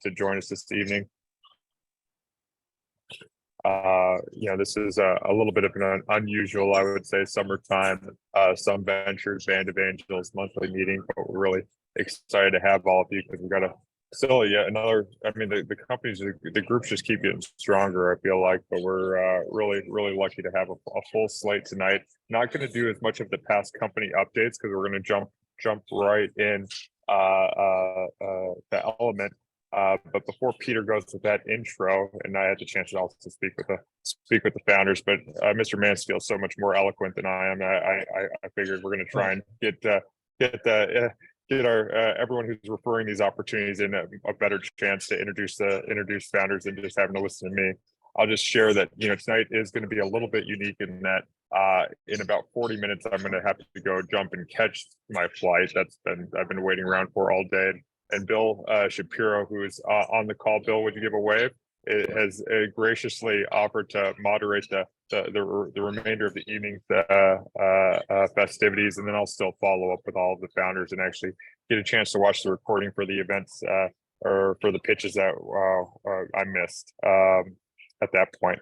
to join us this evening. This is a little bit of an unusual, I would say, summertime, Some Ventures Band of Angels monthly meeting, but we're really excited to have all of you because we've got still yet another. I mean, the companies, the groups just keep getting stronger, I feel like, but we're really lucky to have a full slate tonight. Not going to do as much of the past company updates because we're going to jump right in the element. But before Peter goes with that intro, and I had the chance to also speak with the founders, but Mr. Mansfield's so much more eloquent than I am. I figured we're going to try and get our everyone who's referring these opportunities in a better chance to introduce founders than just having to listen to me. I'll just share that tonight is going to be a little bit unique in that in about 40 minutes I'm going to have to go jump and catch my flight. I've been waiting around for all day. And Bill Shapiro, who is on the call. Bill, would you give a wave? It has graciously offered to moderate the remainder of the evening's festivities, and then I'll still follow up with all of the founders and actually get a chance to watch the recording for the events or for the pitches that I missed at that point.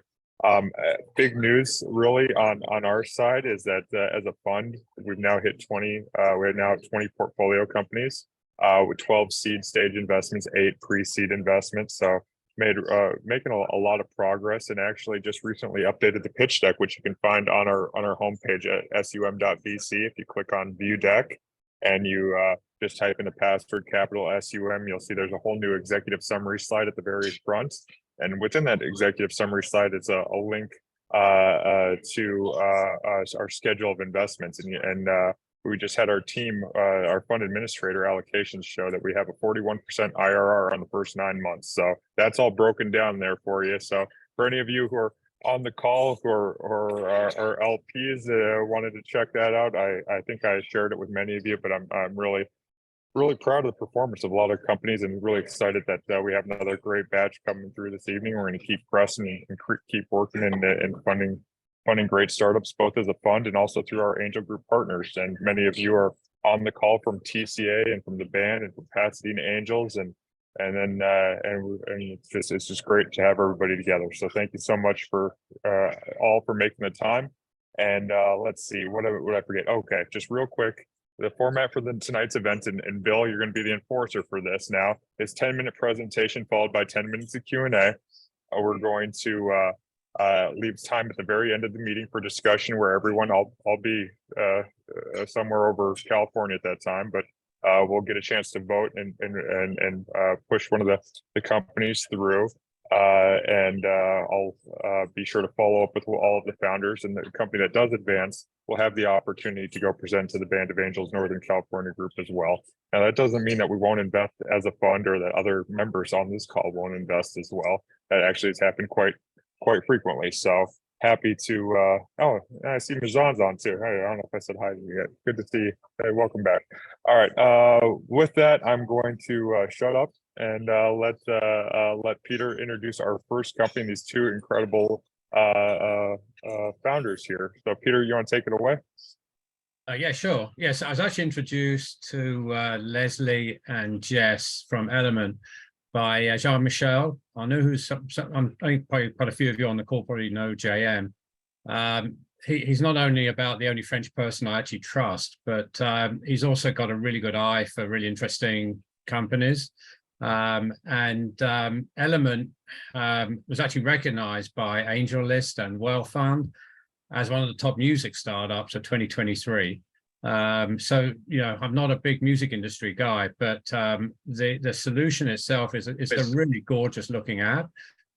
Big news really on our side is that as a fund, we've now hit 20. We have now 20 portfolio companies. With 12 seed stage investments, 8 pre-seed investments. So making a lot of progress, and actually just recently updated the pitch deck, which you can find on our homepage at sum.vc. If you click on view deck and you just type in the password capital SUM, you'll see there's a whole new executive summary slide at the very front. And within that executive summary slide is a link to our schedule of investments. And we just had our team, our fund administrator allocations show that we have a 41% IRR on the first 9 months. So that's all broken down there for you. So for any of you who are on the call or are LPs wanted to check that out, I think I shared it with many of you, but I'm really proud of the performance of a lot of companies and really excited that we have another great batch coming through this evening. We're going to keep pressing and keep working and funding great startups, both as a fund and also through our angel group partners. And many of you are on the call from TCA and from the band and from Pasadena Angels, and it's just great to have everybody together. So thank you so much for all for making the time. And let's see, what did I forget? Okay, just real quick, the format for tonight's event, and Bill, you're going to be the enforcer for this now, is 10-minute presentation followed by 10 minutes of Q&A. We're going to leaves time at the very end of the meeting for discussion where everyone, I'll be somewhere over California at that time, but we'll get a chance to vote and push one of the companies through. I'll be sure to follow up with all of the founders, and the company that does advance will have the opportunity to go present to the Band of Angels Northern California group as well. Now, that doesn't mean that we won't invest as a fund or that other members on this call won't invest as well. That actually has happened quite frequently. So happy to I see Mazan's on too. Hey, I don't know if I said hi to you yet. Good to see you. Hey, welcome back. All right, with that, I'm going to shut up and let Peter introduce our first company, these two incredible founders here. So Peter, you want to take it away? Yeah, sure. Yes, I was actually introduced to Leslie and Jess from Element by Jean-Michel Arnaud, who's I think probably quite a few of you on the call probably know JM. He's not only about the only French person I actually trust, but he's also got a really good eye for really interesting companies. Element was actually recognized by AngelList and Wealth Fund as one of the top music startups of 2023. So I'm not a big music industry guy, but the solution itself is a really gorgeous looking app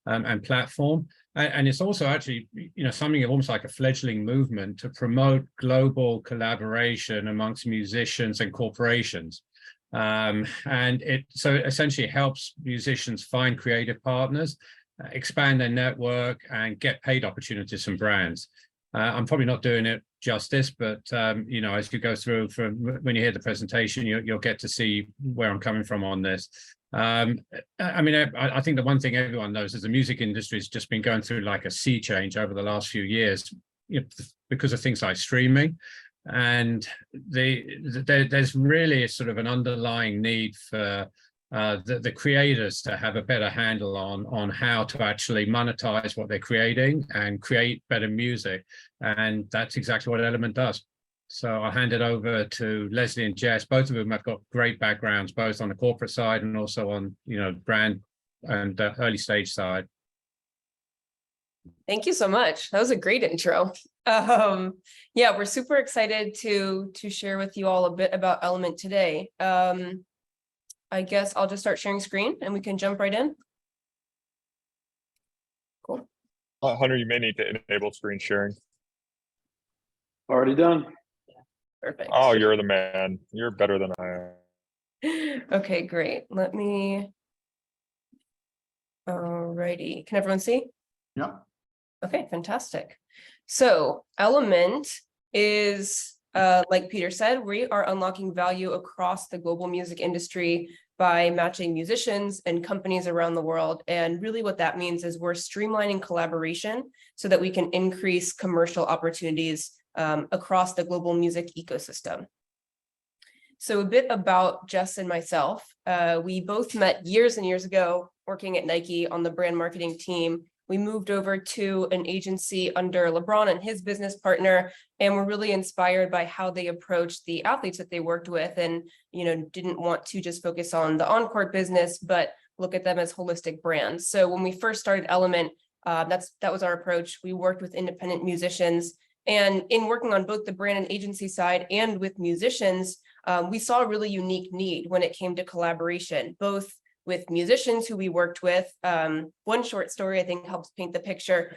and platform, and it's also actually something almost like a fledgling movement to promote global collaboration amongst musicians and corporations, and it so essentially helps musicians find creative partners, expand their network, and get paid opportunities from brands. I'm probably not doing it justice, but as you go through from when you hear the presentation, you'll get to see where I'm coming from on this. I think the one thing everyone knows is the music industry has just been going through like a sea change over the last few years, because of things like streaming, and there's really a sort of an underlying need for the creators to have a better handle on how to actually monetize what they're creating and create better music. And that's exactly what Element does. So I'll hand it over to Leslie and Jess. Both of them have got great backgrounds, both on the corporate side and also on, brand and early stage side. Thank you so much. That was a great intro. Yeah, we're super excited to share with you all a bit about Element today. I guess I'll just start sharing screen and we can jump right in. Cool. Hunter, you may need to enable screen sharing. Already done. Perfect. Oh, you're the man. You're better than I am. Okay, great. Let me. Alrighty. Can everyone see? Yeah. Okay, fantastic. So Element is, like Peter said, we are unlocking value across the global music industry by matching musicians and companies around the world. And really what that means is we're streamlining collaboration so that we can increase commercial opportunities across the global music ecosystem. So a bit about Jess and myself. We both met years and years ago working at Nike on the brand marketing team. We moved over to an agency under LeBron and his business partner, and were really inspired by how they approached the athletes that they worked with, and didn't want to just focus on the on-court business, but look at them as holistic brands. So when we first started Element, that was our approach. We worked with independent musicians, and in working on both the brand and agency side and with musicians, we saw a really unique need when it came to collaboration, both with musicians who we worked with. One short story I think helps paint the picture.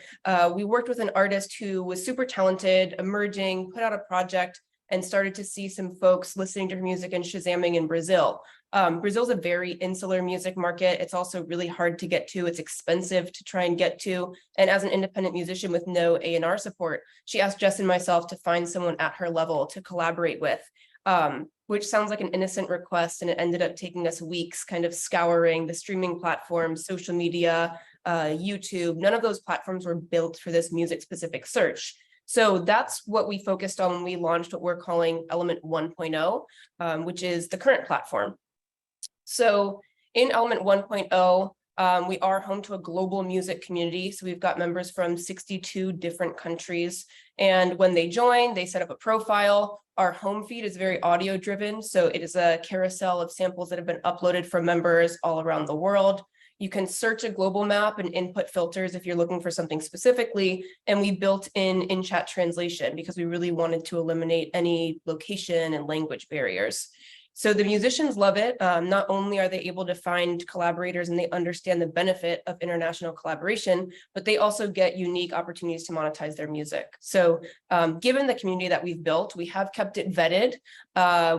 We worked with an artist who was super talented, emerging, put out a project, and started to see some folks listening to her music and Shazamming in Brazil. Brazil's a very insular music market. It's also really hard to get to. It's expensive to try and get to. And as an independent musician with no A&R support, she asked Jess and myself to find someone at her level to collaborate with. Which sounds like an innocent request, and it ended up taking us weeks kind of scouring the streaming platforms, social media, YouTube. None of those platforms were built for this music specific search. So that's what we focused on when we launched what we're calling Element 1.0, which is the current platform. So in Element 1.0, we are home to a global music community. So we've got members from 62 different countries. And when they join, they set up a profile. Our home feed is very audio driven. So it is a carousel of samples that have been uploaded from members all around the world. You can search a global map and input filters if you're looking for something specifically. And we built in chat translation because we really wanted to eliminate any location and language barriers. So the musicians love it. Not only are they able to find collaborators and they understand the benefit of international collaboration, but they also get unique opportunities to monetize their music. So given the community that we've built, we have kept it vetted.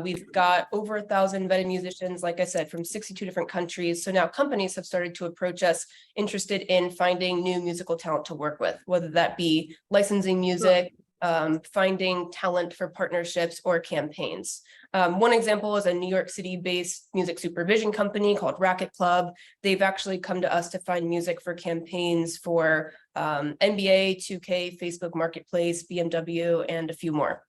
We've got over 1,000 vetted musicians, like I said, from 62 different countries. So now companies have started to approach us interested in finding new musical talent to work with, whether that be licensing music, finding talent for partnerships or campaigns. One example is a New York City-based music supervision company called Racket Club. They've actually come to us to find music for campaigns for NBA, 2K, Facebook Marketplace, BMW, and a few more.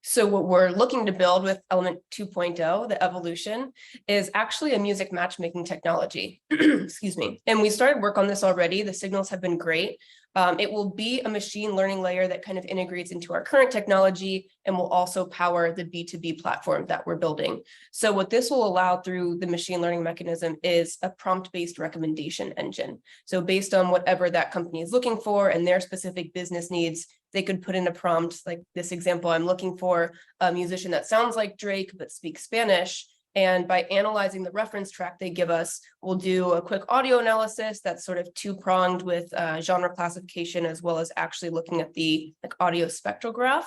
So what we're looking to build with Element 2.0, the evolution, is actually a music matchmaking technology. Excuse me. And we started work on this already. The signals have been great. It will be a machine learning layer that kind of integrates into our current technology and will also power the B2B platform that we're building. So what this will allow through the machine learning mechanism is a prompt-based recommendation engine. So based on whatever that company is looking for and their specific business needs, they could put in a prompt like this example. I'm looking for a musician that sounds like Drake but speaks Spanish. And by analyzing the reference track they give us, we'll do a quick audio analysis that's sort of two-pronged with genre classification, as well as actually looking at the audio spectrograph.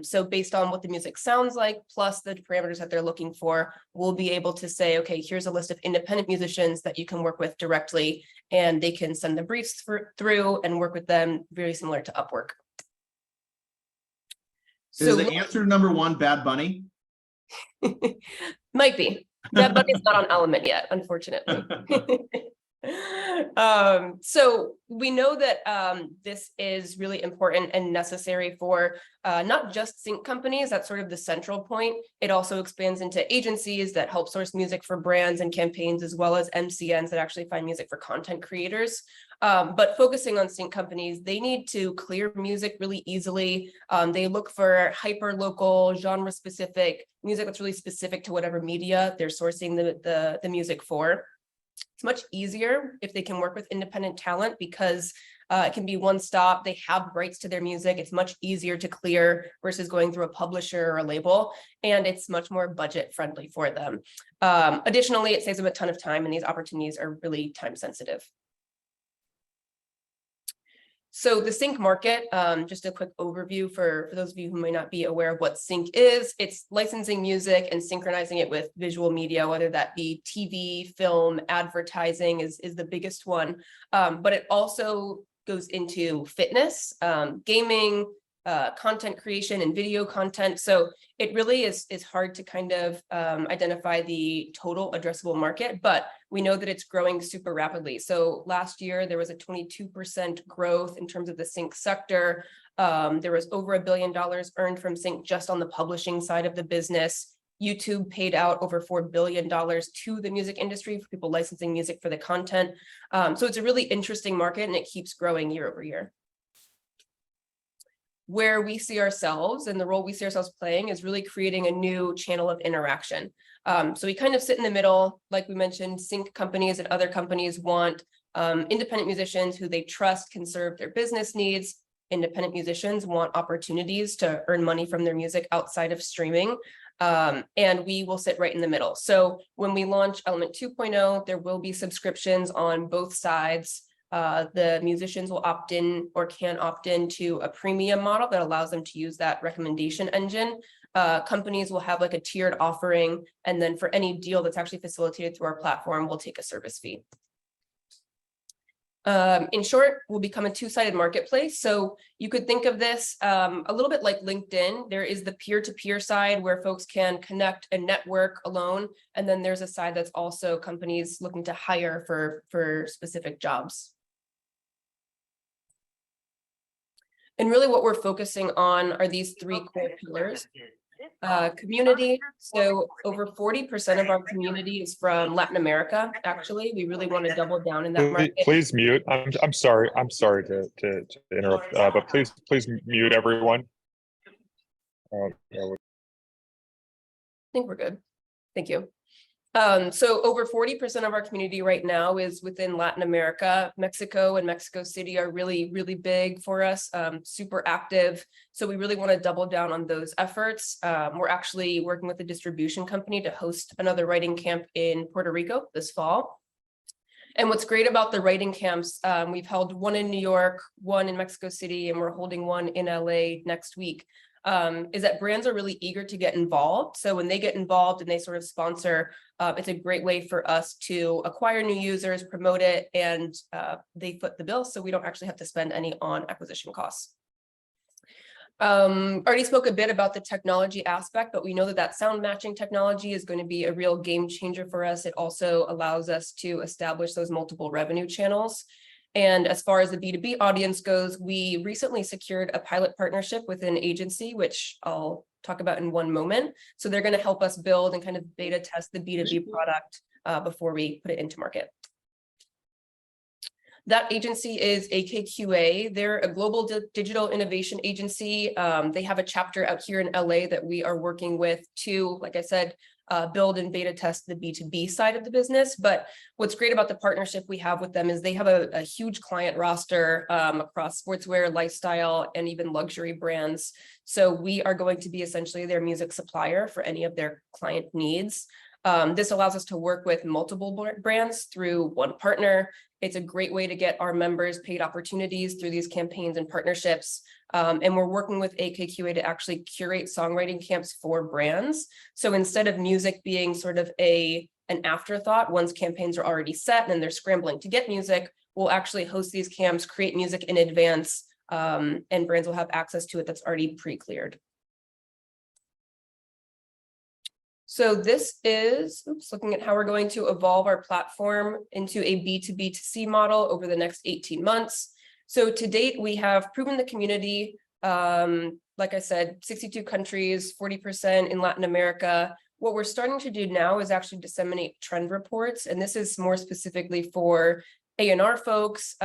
So based on what the music sounds like, plus the parameters that they're looking for, we'll be able to say, okay, here's a list of independent musicians that you can work with directly, and they can send the briefs through and work with them, very similar to Upwork. Is the answer number one Bad Bunny? Might be. That Bunny's not on Element yet, unfortunately. So we know that this is really important and necessary for not just sync companies. That's sort of the central point. It also expands into agencies that help source music for brands and campaigns, as well as MCNs that actually find music for content creators. But focusing on sync companies, they need to clear music really easily. They look for hyper local, genre specific music that's really specific to whatever media they're sourcing the music for. It's much easier if they can work with independent talent because it can be one stop. They have rights to their music. It's much easier to clear versus going through a publisher or a label, and it's much more budget friendly for them. Additionally, it saves them a ton of time, and these opportunities are really time sensitive. So the sync market, just a quick overview for those of you who may not be aware of what sync is. It's licensing music and synchronizing it with visual media, whether that be TV, film, advertising is the biggest one. But it also goes into fitness, gaming, content creation and video content. So it really is hard to kind of identify the total addressable market, but we know that it's growing super rapidly. So last year, there was a 22% growth in terms of the sync sector. There was over $1 billion earned from sync just on the publishing side of the business. YouTube paid out over $4 billion to the music industry for people licensing music for the content. So it's a really interesting market, and it keeps growing year over year. Where we see ourselves and the role we see ourselves playing is really creating a new channel of interaction. So we kind of sit in the middle, like we mentioned, sync companies and other companies want independent musicians who they trust can serve their business needs. Independent musicians want opportunities to earn money from their music outside of streaming. And we will sit right in the middle. So when we launch Element 2.0, there will be subscriptions on both sides. The musicians will opt in or can opt in to a premium model that allows them to use that recommendation engine. Companies will have like a tiered offering, and then for any deal that's actually facilitated through our platform, we'll take a service fee. In short, we'll become a two-sided marketplace. So you could think of this a little bit like LinkedIn. There is the peer-to-peer side where folks can connect and network alone. And then there's a side that's also companies looking to hire for specific jobs. And really what we're focusing on are these three core pillars. Community. So over 40% of our community is from Latin America. Actually, we really want to double down in that market. Please mute. I'm sorry to interrupt, but please mute everyone. I think we're good. Thank you. So over 40% of our community right now is within Latin America. Mexico and Mexico City are really, really big for us, super active. So we really want to double down on those efforts. We're actually working with a distribution company to host another writing camp in Puerto Rico this fall. And what's great about the writing camps, we've held one in New York, one in Mexico City, and we're holding one in LA next week. Is that brands are really eager to get involved. So when they get involved and they sort of sponsor, it's a great way for us to acquire new users, promote it, and they foot the bill. So we don't actually have to spend any on acquisition costs. Already spoke a bit about the technology aspect, but we know that sound matching technology is going to be a real game changer for us. It also allows us to establish those multiple revenue channels. And as far as the B2B audience goes, we recently secured a pilot partnership with an agency, which I'll talk about in one moment. So they're going to help us build and kind of beta test the B2B product before we put it into market. That agency is AKQA. They're a global digital innovation agency. They have a chapter out here in LA that we are working with to, like I said, build and beta test the B2B side of the business. But what's great about the partnership we have with them is they have a huge client roster across sportswear, lifestyle, and even luxury brands. So we are going to be essentially their music supplier for any of their client needs. This allows us to work with multiple brands through one partner. It's a great way to get our members paid opportunities through these campaigns and partnerships. And we're working with AKQA to actually curate songwriting camps for brands. So instead of music being sort of an afterthought, once campaigns are already set and then they're scrambling to get music, we'll actually host these camps, create music in advance, and brands will have access to it that's already pre-cleared. So this is, looking at how we're going to evolve our platform into a B2B2C model over the next 18 months. So to date, we have proven the community, like I said, 62 countries, 40% in Latin America. What we're starting to do now is actually disseminate trend reports, and this is more specifically for A&R folks,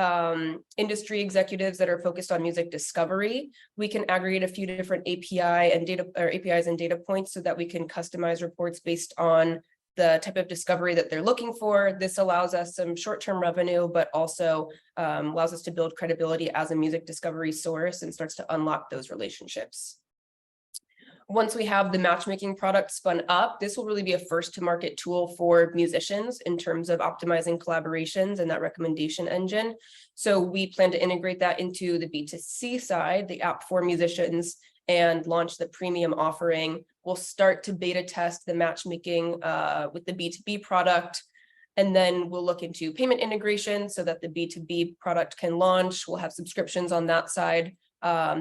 industry executives that are focused on music discovery. We can aggregate a few different APIs and data points so that we can customize reports based on the type of discovery that they're looking for. This allows us some short-term revenue, but also allows us to build credibility as a music discovery source and starts to unlock those relationships. Once we have the matchmaking product spun up, this will really be a first to market tool for musicians in terms of optimizing collaborations and that recommendation engine. So we plan to integrate that into the B2C side, the app for musicians, and launch the premium offering. We'll start to beta test the matchmaking with the B2B product. And then we'll look into payment integration so that the B2B product can launch. We'll have subscriptions on that side.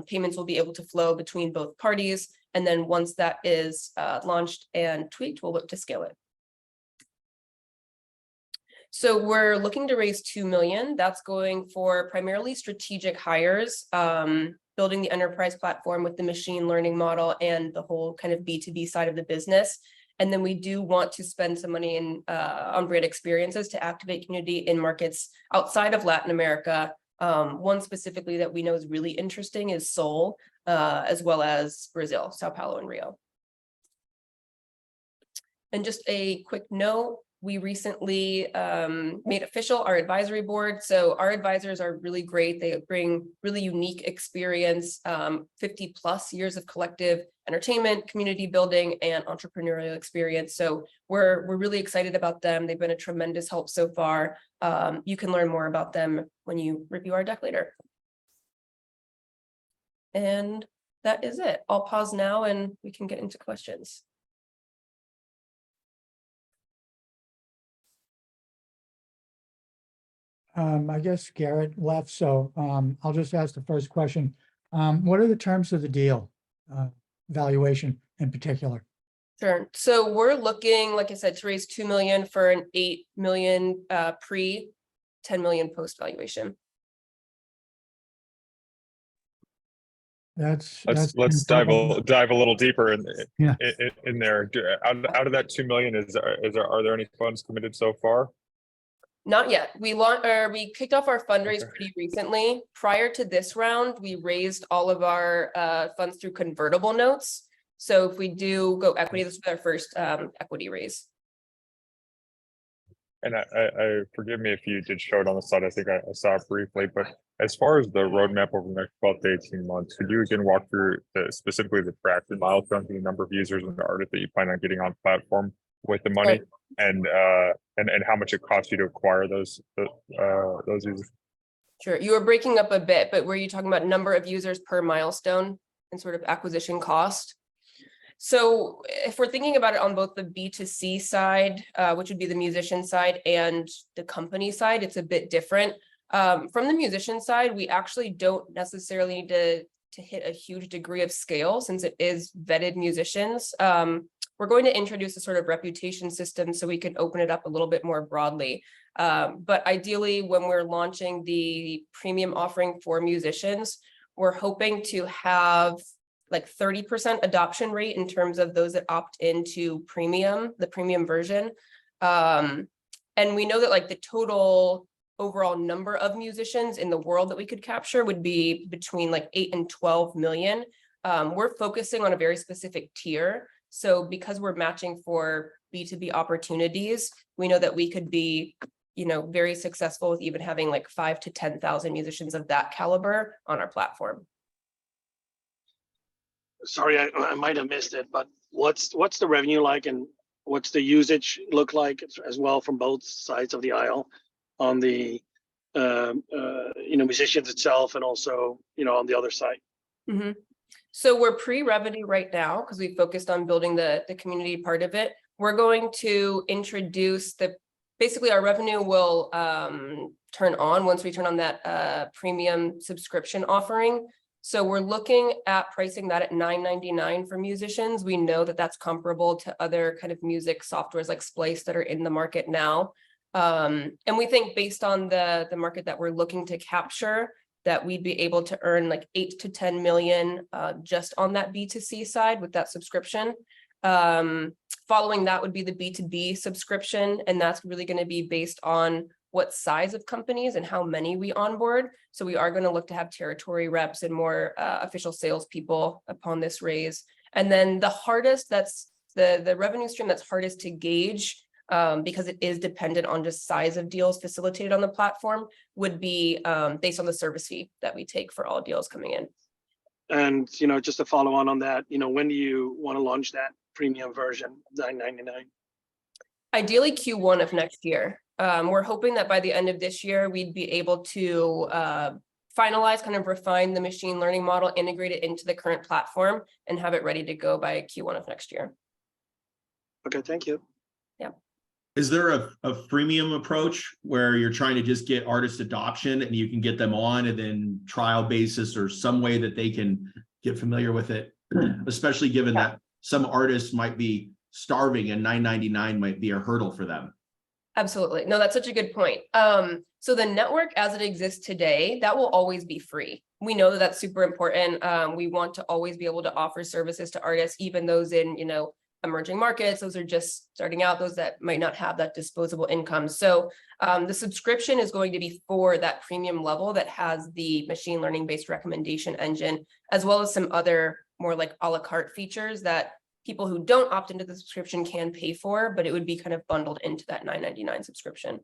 Payments will be able to flow between both parties. And then once that is launched and tweaked, we'll look to scale it. So we're looking to raise 2 million. That's going for primarily strategic hires, building the enterprise platform with the machine learning model and the whole kind of B2B side of the business. And then we do want to spend some money in on brand experiences to activate community in markets outside of Latin America. One specifically that we know is really interesting is Seoul, as well as Brazil, Sao Paulo and Rio. And just a quick note, we recently made official our advisory board. So our advisors are really great. They bring really unique experience, 50 plus years of collective entertainment, community building, and entrepreneurial experience. So we're really excited about them. They've been a tremendous help so far. You can learn more about them when you review our deck later. And that is it. I'll pause now and we can get into questions. I guess Garrett left, so I'll just ask the first question. What are the terms of the deal, valuation in particular? Sure. So we're looking, like I said, to raise 2 million for an 8 million pre, 10 million post valuation. Let's dive a little deeper in there. Out of that 2 million, are there any funds committed so far? Not yet. We kicked off our fundraise pretty recently. Prior to this round, we raised all of our funds through convertible notes. So if we do go equity, this will be our first equity raise. And I forgive me if you did show it on the slide. I think I saw it briefly, but as far as the roadmap over the next 12 to 18 months, could you again walk through specifically the track and milestones and the number of users and the artists that you plan on getting on platform with the money, and how much it costs you to acquire those users? Sure. You were breaking up a bit, but were you talking about number of users per milestone and sort of acquisition cost? So if we're thinking about it on both the B2C side, which would be the musician side, and the company side, it's a bit different. From the musician side, we actually don't necessarily need to hit a huge degree of scale since it is vetted musicians. We're going to introduce a sort of reputation system so we can open it up a little bit more broadly. But ideally, when we're launching the premium offering for musicians, we're hoping to have like 30% adoption rate in terms of those that opt into the premium version. And we know that like the total overall number of musicians in the world that we could capture would be between like 8 and 12 million. We're focusing on a very specific tier. So because we're matching for B2B opportunities, we know that we could be, very successful with even having like 5,000 to 10,000 musicians of that caliber on our platform. Sorry, I might have missed it, but what's the revenue like, and what's the usage look like as well from both sides of the aisle on the musicians itself and also on the other side? Mm-hmm. So we're pre-revenue right now because we focused on building the community part of it. We're going to introduce basically our revenue will turn on once we turn on that premium subscription offering. So we're looking at pricing that at $9.99 for musicians. We know that that's comparable to other kind of music softwares like Splice that are in the market now. And we think based on the market that we're looking to capture, that we'd be able to earn like 8 to 10 million just on that B2C side with that subscription. Following that would be the B2B subscription, and that's really going to be based on what size of companies and how many we onboard. So we are going to look to have territory reps and more official salespeople upon this raise. And then the hardest, that's the revenue stream that's hardest to gauge, because it is dependent on just size of deals facilitated on the platform, would be based on the service fee that we take for all deals coming in. And, just to follow on that, when do you want to launch that premium version, $9.99? Ideally Q1 of next year. We're hoping that by the end of this year, we'd be able to finalize, kind of refine the machine learning model, integrate it into the current platform, and have it ready to go by Q1 of next year. Okay, thank you. Is there a freemium approach where you're trying to just get artist adoption and you can get them on and then trial basis or some way that they can get familiar with it, especially given that some artists might be starving and $9.99 might be a hurdle for them? Absolutely. No, that's such a good point. So the network as it exists today, that will always be free. We know that that's super important. We want to always be able to offer services to artists, even those in, emerging markets. Those are just starting out, those that might not have that disposable income. So the subscription is going to be for that premium level that has the machine learning based recommendation engine, as well as some other more like a la carte features that people who don't opt into the subscription can pay for, but it would be kind of bundled into that $9.99 subscription.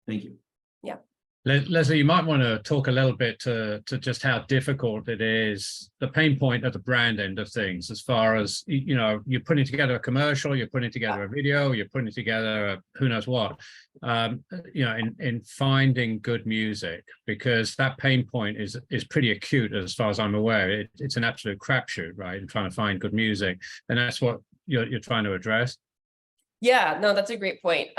Thank you. Yeah. Leslie, you might want to talk a little bit to just how difficult it is, the pain point at the brand end of things, as far as, you're putting together a commercial, you're putting together a video, you're putting together who knows what, in finding good music, because that pain point is pretty acute as far as I'm aware. It's an absolute crapshoot, right? In trying to find good music. And that's what you're trying to address. Yeah, no, that's a great point.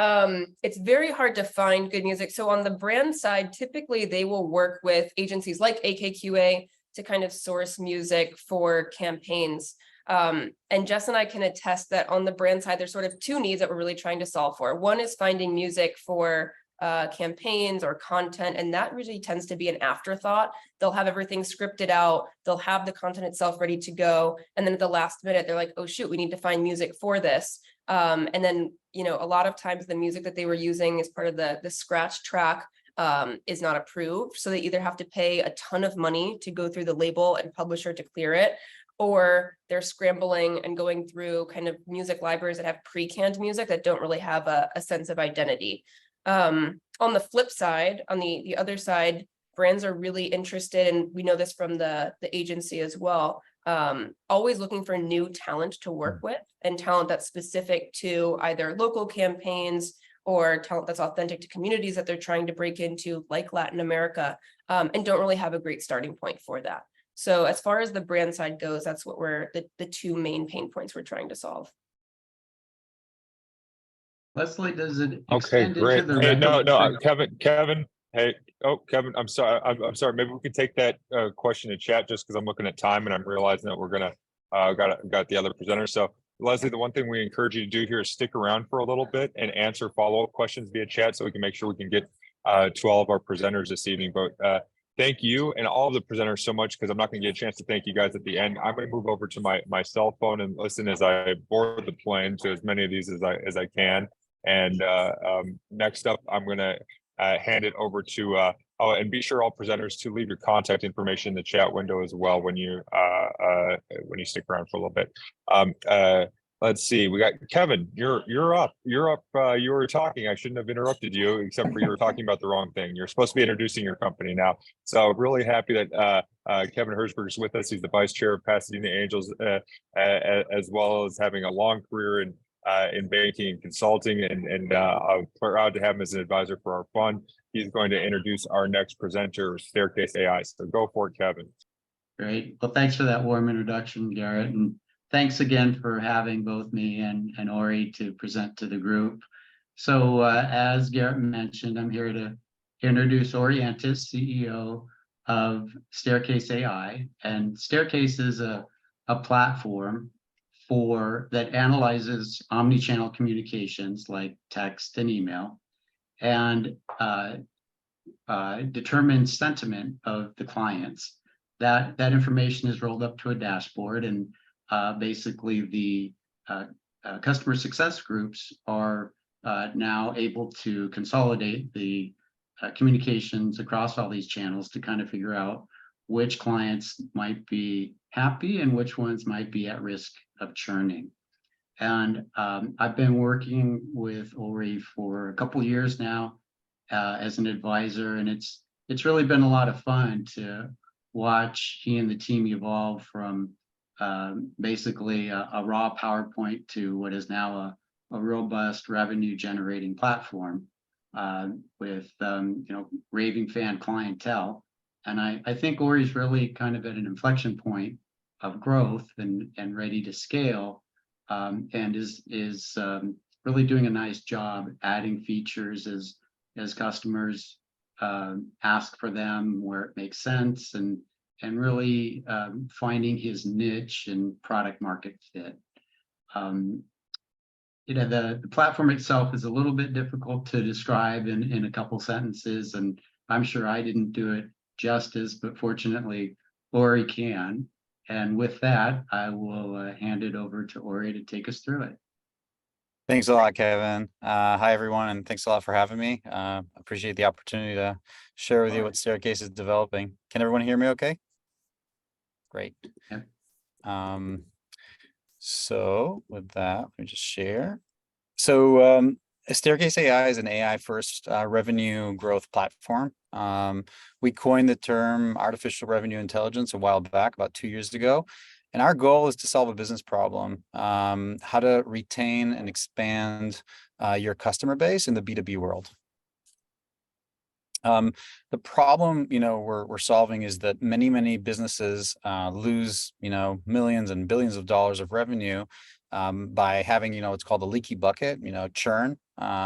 It's very hard to find good music. So on the brand side, typically they will work with agencies like AKQA to kind of source music for campaigns. And Jess and I can attest that on the brand side, there's sort of two needs that we're really trying to solve for. One is finding music for campaigns or content, and that usually tends to be an afterthought. They'll have everything scripted out, they'll have the content itself ready to go, and then at the last minute they're like, oh shoot, we need to find music for this. And then, a lot of times the music that they were using as part of the scratch track is not approved. So they either have to pay a ton of money to go through the label and publisher to clear it, or they're scrambling and going through kind of music libraries that have pre-canned music that don't really have a sense of identity. On the flip side, on the other side, brands are really interested, and we know this from the agency as well, always looking for new talent to work with, and talent that's specific to either local campaigns or talent that's authentic to communities that they're trying to break into, like Latin America, and don't really have a great starting point for that. So as far as the brand side goes, that's what the two main pain points we're trying to solve. Leslie, does it Okay, extend great. into the Hey, no, recommendation? Kevin. Hey, Kevin, I'm sorry. I'm sorry. Maybe we can take that question in chat, just because I'm looking at time and I'm realizing that we're gonna got the other presenters. So Leslie, the one thing we encourage you to do here is stick around for a little bit and answer follow-up questions via chat, so we can make sure we can get to all of our presenters this evening. But thank you and all of the presenters so much, because I'm not going to get a chance to thank you guys at the end. I'm going to move over to my cell phone and listen as I board the plane to as many of these as I can. And next up, I'm going to hand it over to and be sure all presenters to leave your contact information in the chat window as well when you stick around for a little bit. Let's see, we got Kevin. You're up. You were talking. I shouldn't have interrupted you, except for you were talking about the wrong thing. You're supposed to be introducing your company now. So really happy that Kevin Herzberg is with us. He's the vice chair of Pasadena Angels, as well as having a long career in banking and consulting, and I'm proud to have him as an advisor for our fund. He's going to introduce our next presenter, Staircase AI. So go for it, Kevin. Great. Well, thanks for that warm introduction, Garrett. And thanks again for having both me and Ori to present to the group. So as Garrett mentioned, I'm here to introduce Ori Entis, CEO of Staircase AI, and Staircase is a platform that analyzes omni-channel communications like text and email, and determines sentiment of the clients. That information is rolled up to a dashboard, and basically the customer success groups are now able to consolidate the communications across all these channels to kind of figure out which clients might be happy and which ones might be at risk of churning. And I've been working with Ori for a couple years now as an advisor, and it's really been a lot of fun to watch he and the team evolve from basically a raw PowerPoint to what is now a robust revenue generating platform with raving fan clientele. And I think Ori's really kind of at an inflection point of growth and ready to scale, and is really doing a nice job adding features as customers ask for them where it makes sense, and really finding his niche and product market fit. The platform itself is a little bit difficult to describe in a couple sentences, and I'm sure I didn't do it justice, but fortunately Ori can. And with that, I will hand it over to Ori to take us through it. Thanks a lot, Kevin. Hi, everyone, and thanks a lot for having me. Appreciate the opportunity to share with you what Staircase is developing. Can everyone hear me okay? Great. Yep. So with that, let me just share. So Staircase AI is an AI first revenue growth platform. We coined the term artificial revenue intelligence a while back, about 2 years ago. And our goal is to solve a business problem, how to retain and expand your customer base in the B2B world. The problem, we're solving is that many businesses lose, millions and billions of dollars of revenue by having, what's called a leaky bucket, churn,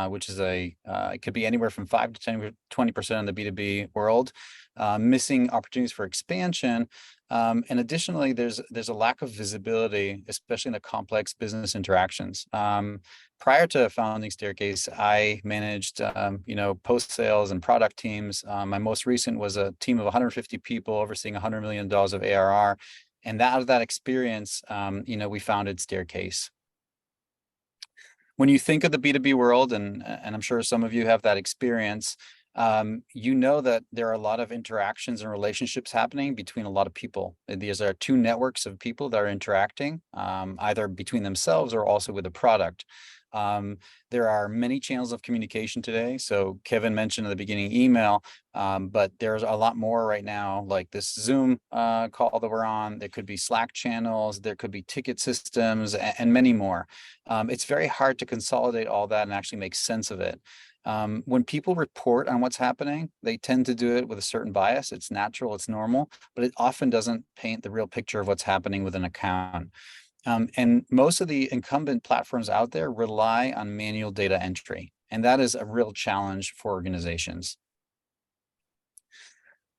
which is it could be anywhere from 5 to 20% in the B2B world, missing opportunities for expansion. And additionally, there's a lack of visibility, especially in the complex business interactions. Prior to founding Staircase, I managed, post sales and product teams. My most recent was a team of 150 people overseeing $100 million of ARR. And out of that experience, we founded Staircase. When you think of the B2B world, and I'm sure some of you have that experience, that there are a lot of interactions and relationships happening between a lot of people. These are two networks of people that are interacting, either between themselves or also with a product. There are many channels of communication today. So Kevin mentioned at the beginning email, but there's a lot more right now, like this Zoom call that we're on. There could be Slack channels, there could be ticket systems, and many more. It's very hard to consolidate all that and actually make sense of it. When people report on what's happening, they tend to do it with a certain bias. It's natural, it's normal, but it often doesn't paint the real picture of what's happening with an account. And most of the incumbent platforms out there rely on manual data entry, and that is a real challenge for organizations.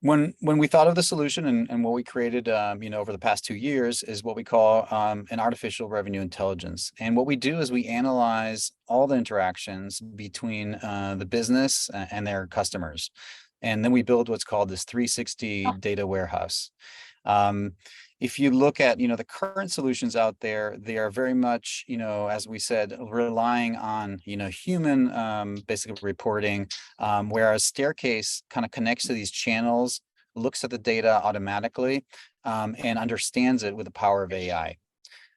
When we thought of the solution and what we created, over the past 2 years is what we call an artificial revenue intelligence. And what we do is we analyze all the interactions between the business and their customers. And then we build what's called this 360 data warehouse. If you look at, the current solutions out there, they are very much, as we said, relying on, human basically reporting, whereas Staircase kind of connects to these channels, looks at the data automatically, and understands it with the power of AI.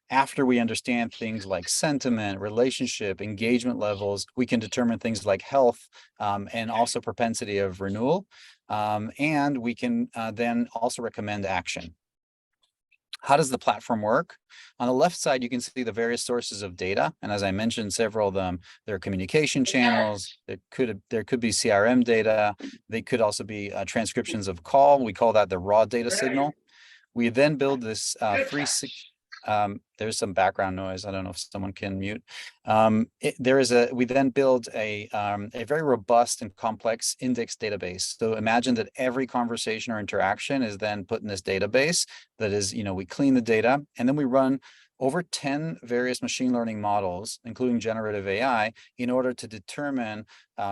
After we understand things like sentiment, relationship, engagement levels, we can determine things like health and also propensity of renewal. And we can then also recommend action. How does the platform work? On the left side, you can see the various sources of data. And as I mentioned, several of them, there are communication channels, there could be CRM data, they could also be transcriptions of call. We call that the raw data signal. We then build this There's some background noise. I don't know if someone can mute. We then build a very robust and complex index database. So imagine that every conversation or interaction is then put in this database. That is, we clean the data, and then we run over 10 various machine learning models, including generative AI, in order to determine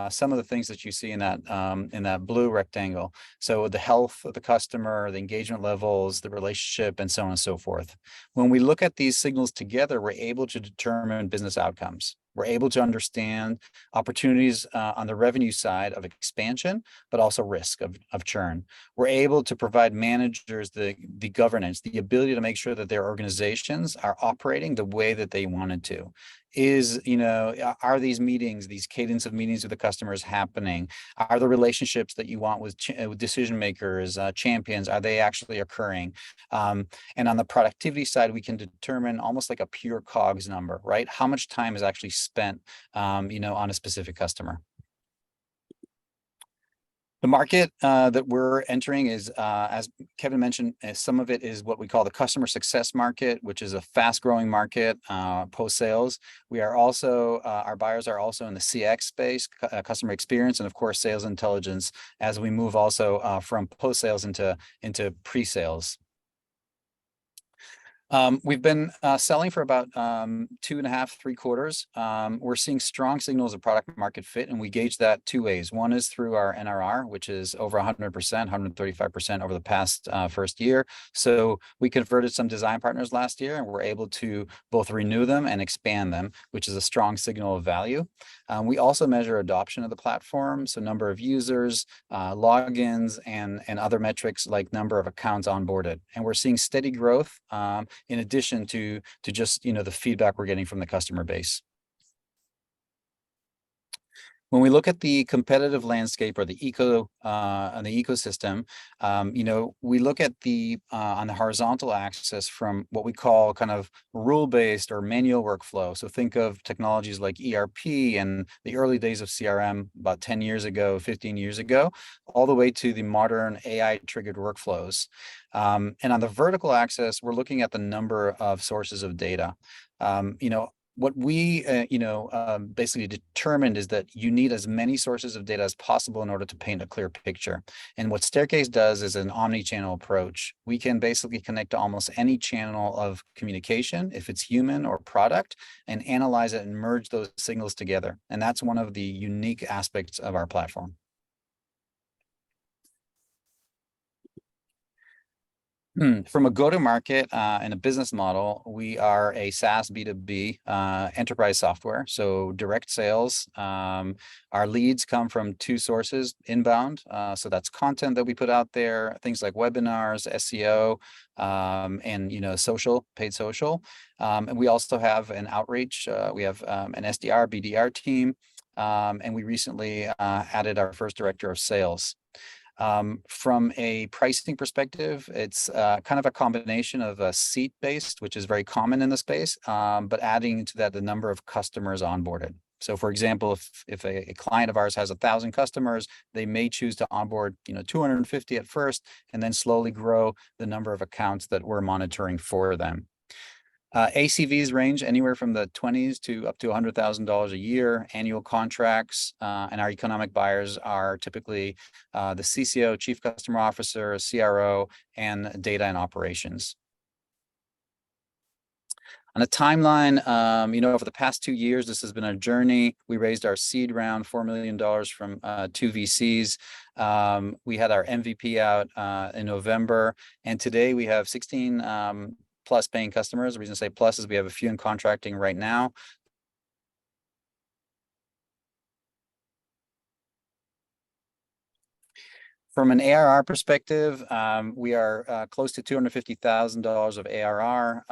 some of the things that you see in that blue rectangle. So the health of the customer, the engagement levels, the relationship, and so on and so forth. When we look at these signals together, we're able to determine business outcomes. We're able to understand opportunities on the revenue side of expansion, but also risk of churn. We're able to provide managers the governance, the ability to make sure that their organizations are operating the way that they wanted to. Are these meetings, these cadence of meetings with the customers happening? Are the relationships that you want with decision makers, champions, are they actually occurring? And on the productivity side, we can determine almost like a pure COGS number, right? How much time is actually spent, on a specific customer. The market that we're entering is, as Kevin mentioned, some of it is what we call the customer success market, which is a fast-growing market post-sales. We are also, our buyers are also in the CX space, customer experience, and of course, sales intelligence, as we move also from post-sales into pre-sales. We've been selling for about 2.5, 3 quarters. We're seeing strong signals of product market fit, and we gauge that 2 ways. One is through our NRR, which is over 100%, 135% over the past first year. So we converted some design partners last year, and we're able to both renew them and expand them, which is a strong signal of value. We also measure adoption of the platform, so number of users, logins, and other metrics like number of accounts onboarded. And we're seeing steady growth in addition to just the feedback we're getting from the customer base. When we look at the competitive landscape or the ecosystem, we look at on the horizontal axis from what we call kind of rule-based or manual workflow. So think of technologies like ERP and the early days of CRM about 10 years ago, 15 years ago, all the way to the modern AI-triggered workflows. And on the vertical axis, we're looking at the number of sources of data. What we, basically determined is that you need as many sources of data as possible in order to paint a clear picture. And what Staircase does is an omni-channel approach. We can basically connect to almost any channel of communication, if it's human or product, and analyze it and merge those signals together. And that's one of the unique aspects of our platform. From a go-to-market and a business model, we are a SaaS B2B enterprise software, so direct sales. Our leads come from 2 sources, inbound, so that's content that we put out there, things like webinars, SEO, and social, paid social. And we also have an outreach. We have an SDR, BDR team, and we recently added our first director of sales. From a pricing perspective, it's kind of a combination of a seat-based, which is very common in the space, but adding to that the number of customers onboarded. So for example, if a client of ours has 1,000 customers, they may choose to onboard 250 at first, and then slowly grow the number of accounts that we're monitoring for them. ACVs range anywhere from the 20s to up to $100,000 a year, annual contracts, and our economic buyers are typically the CCO, Chief Customer Officer, CRO, and data and operations. On a timeline, over the past 2 years, this has been a journey. We raised our seed round, $4 million from 2 VCs. We had our MVP out in November, and today we have 16 plus paying customers. The reason I say plus is we have a few in contracting right now. From an ARR perspective, we are close to $250,000 of ARR,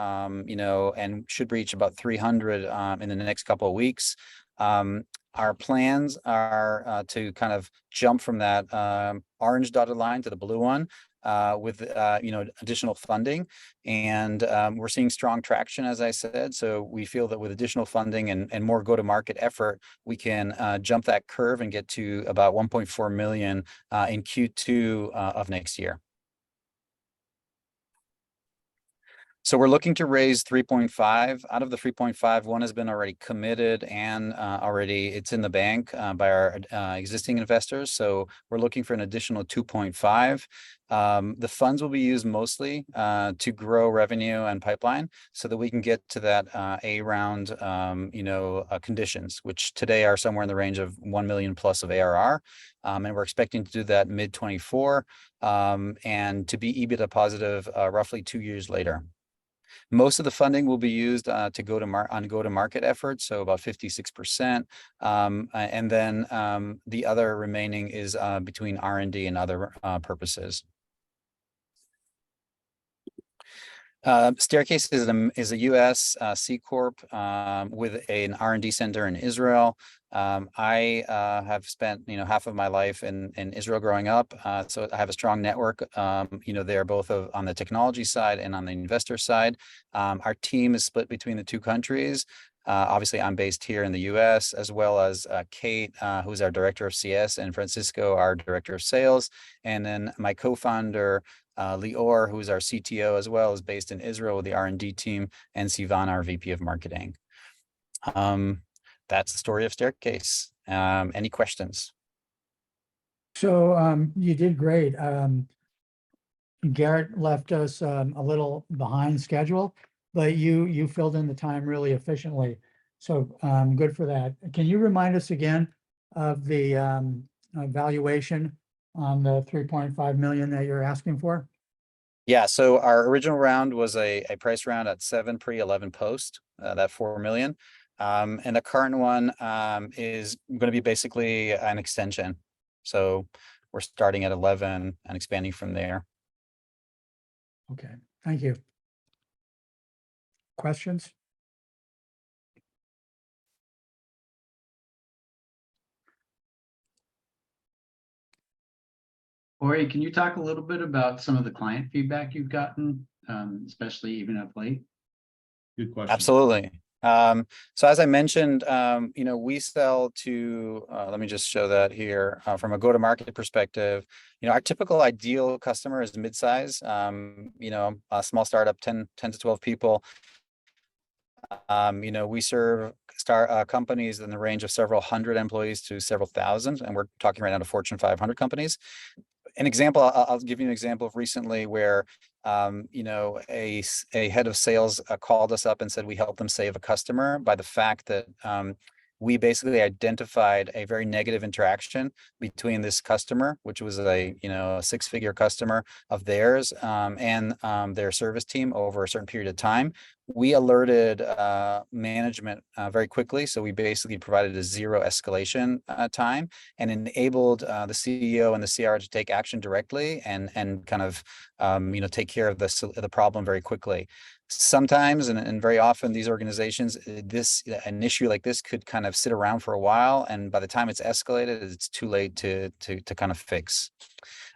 and should reach about 300 in the next couple of weeks. Our plans are to kind of jump from that orange dotted line to the blue one with additional funding, and we're seeing strong traction, as I said. So we feel that with additional funding and more go-to-market effort, we can jump that curve and get to about 1.4 million in Q2 of next year. So we're looking to raise 3.5. Out of the 3.5, one has been already committed and already it's in the bank by our existing investors. So we're looking for an additional 2.5. The funds will be used mostly to grow revenue and pipeline so that we can get to that A round, conditions, which today are somewhere in the range of 1 million plus of ARR. And we're expecting to do that mid 24 and to be EBITDA positive roughly 2 years later. Most of the funding will be used to go-to-market efforts, so about 56%. And then the other remaining is between R&D and other purposes. Staircase is a US C Corp with an R&D center in Israel. I have spent half of my life in Israel growing up, so I have a strong network there, both on the technology side and on the investor side. Our team is split between the two countries. Obviously, I'm based here in the US, as well as Kate, who's our director of CS, and Francisco, our director of sales. And then my co-founder, Lior, who is our CTO as well, is based in Israel with the R&D team, and Sivan, our VP of marketing. That's the story of Staircase. Any questions? So you did great. Garrett left us a little behind schedule, but you filled in the time really efficiently. So good for that. Can you remind us again of the valuation on the 3.5 million that you're asking for? Yeah, so our original round was a price round at 7 pre 11 post, that 4 million. And the current one is going to be basically an extension. So we're starting at 11 and expanding from there. Okay, thank you. Questions? Ori, can you talk a little bit about some of the client feedback you've gotten, especially even of late? Good question. Absolutely. So as I mentioned, we sell to, let me just show that here from a go-to-market perspective. Our typical ideal customer is mid-size, a small startup, 10 to 12 people. We serve companies in the range of several hundred employees to several thousand, and we're talking right now to Fortune 500 companies. An example, I'll give you an example of recently where, a head of sales called us up and said we helped them save a customer by the fact that we basically identified a very negative interaction between this customer, which was a six-figure customer of theirs, and their service team over a certain period of time. We alerted management very quickly, so we basically provided a zero escalation time and enabled the CEO and the CR to take action directly and kind of take care of the problem very quickly. Sometimes and very often these organizations, an issue like this could kind of sit around for a while, and by the time it's escalated, it's too late to kind of fix.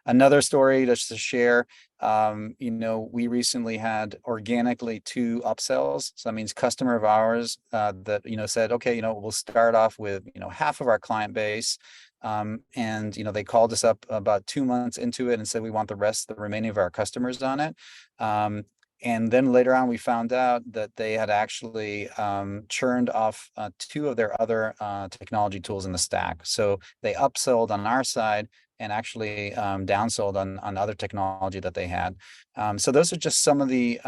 Another story just to share, we recently had organically 2 upsells. So that means customer of ours that said, okay, we'll start off with half of our client base. And they called us up about 2 months into it and said we want the remaining of our customers on it. And then later on, we found out that they had actually churned off 2 of their other technology tools in the stack. So they upsold on our side and actually downsold on other technology that they had. So those are just some of the,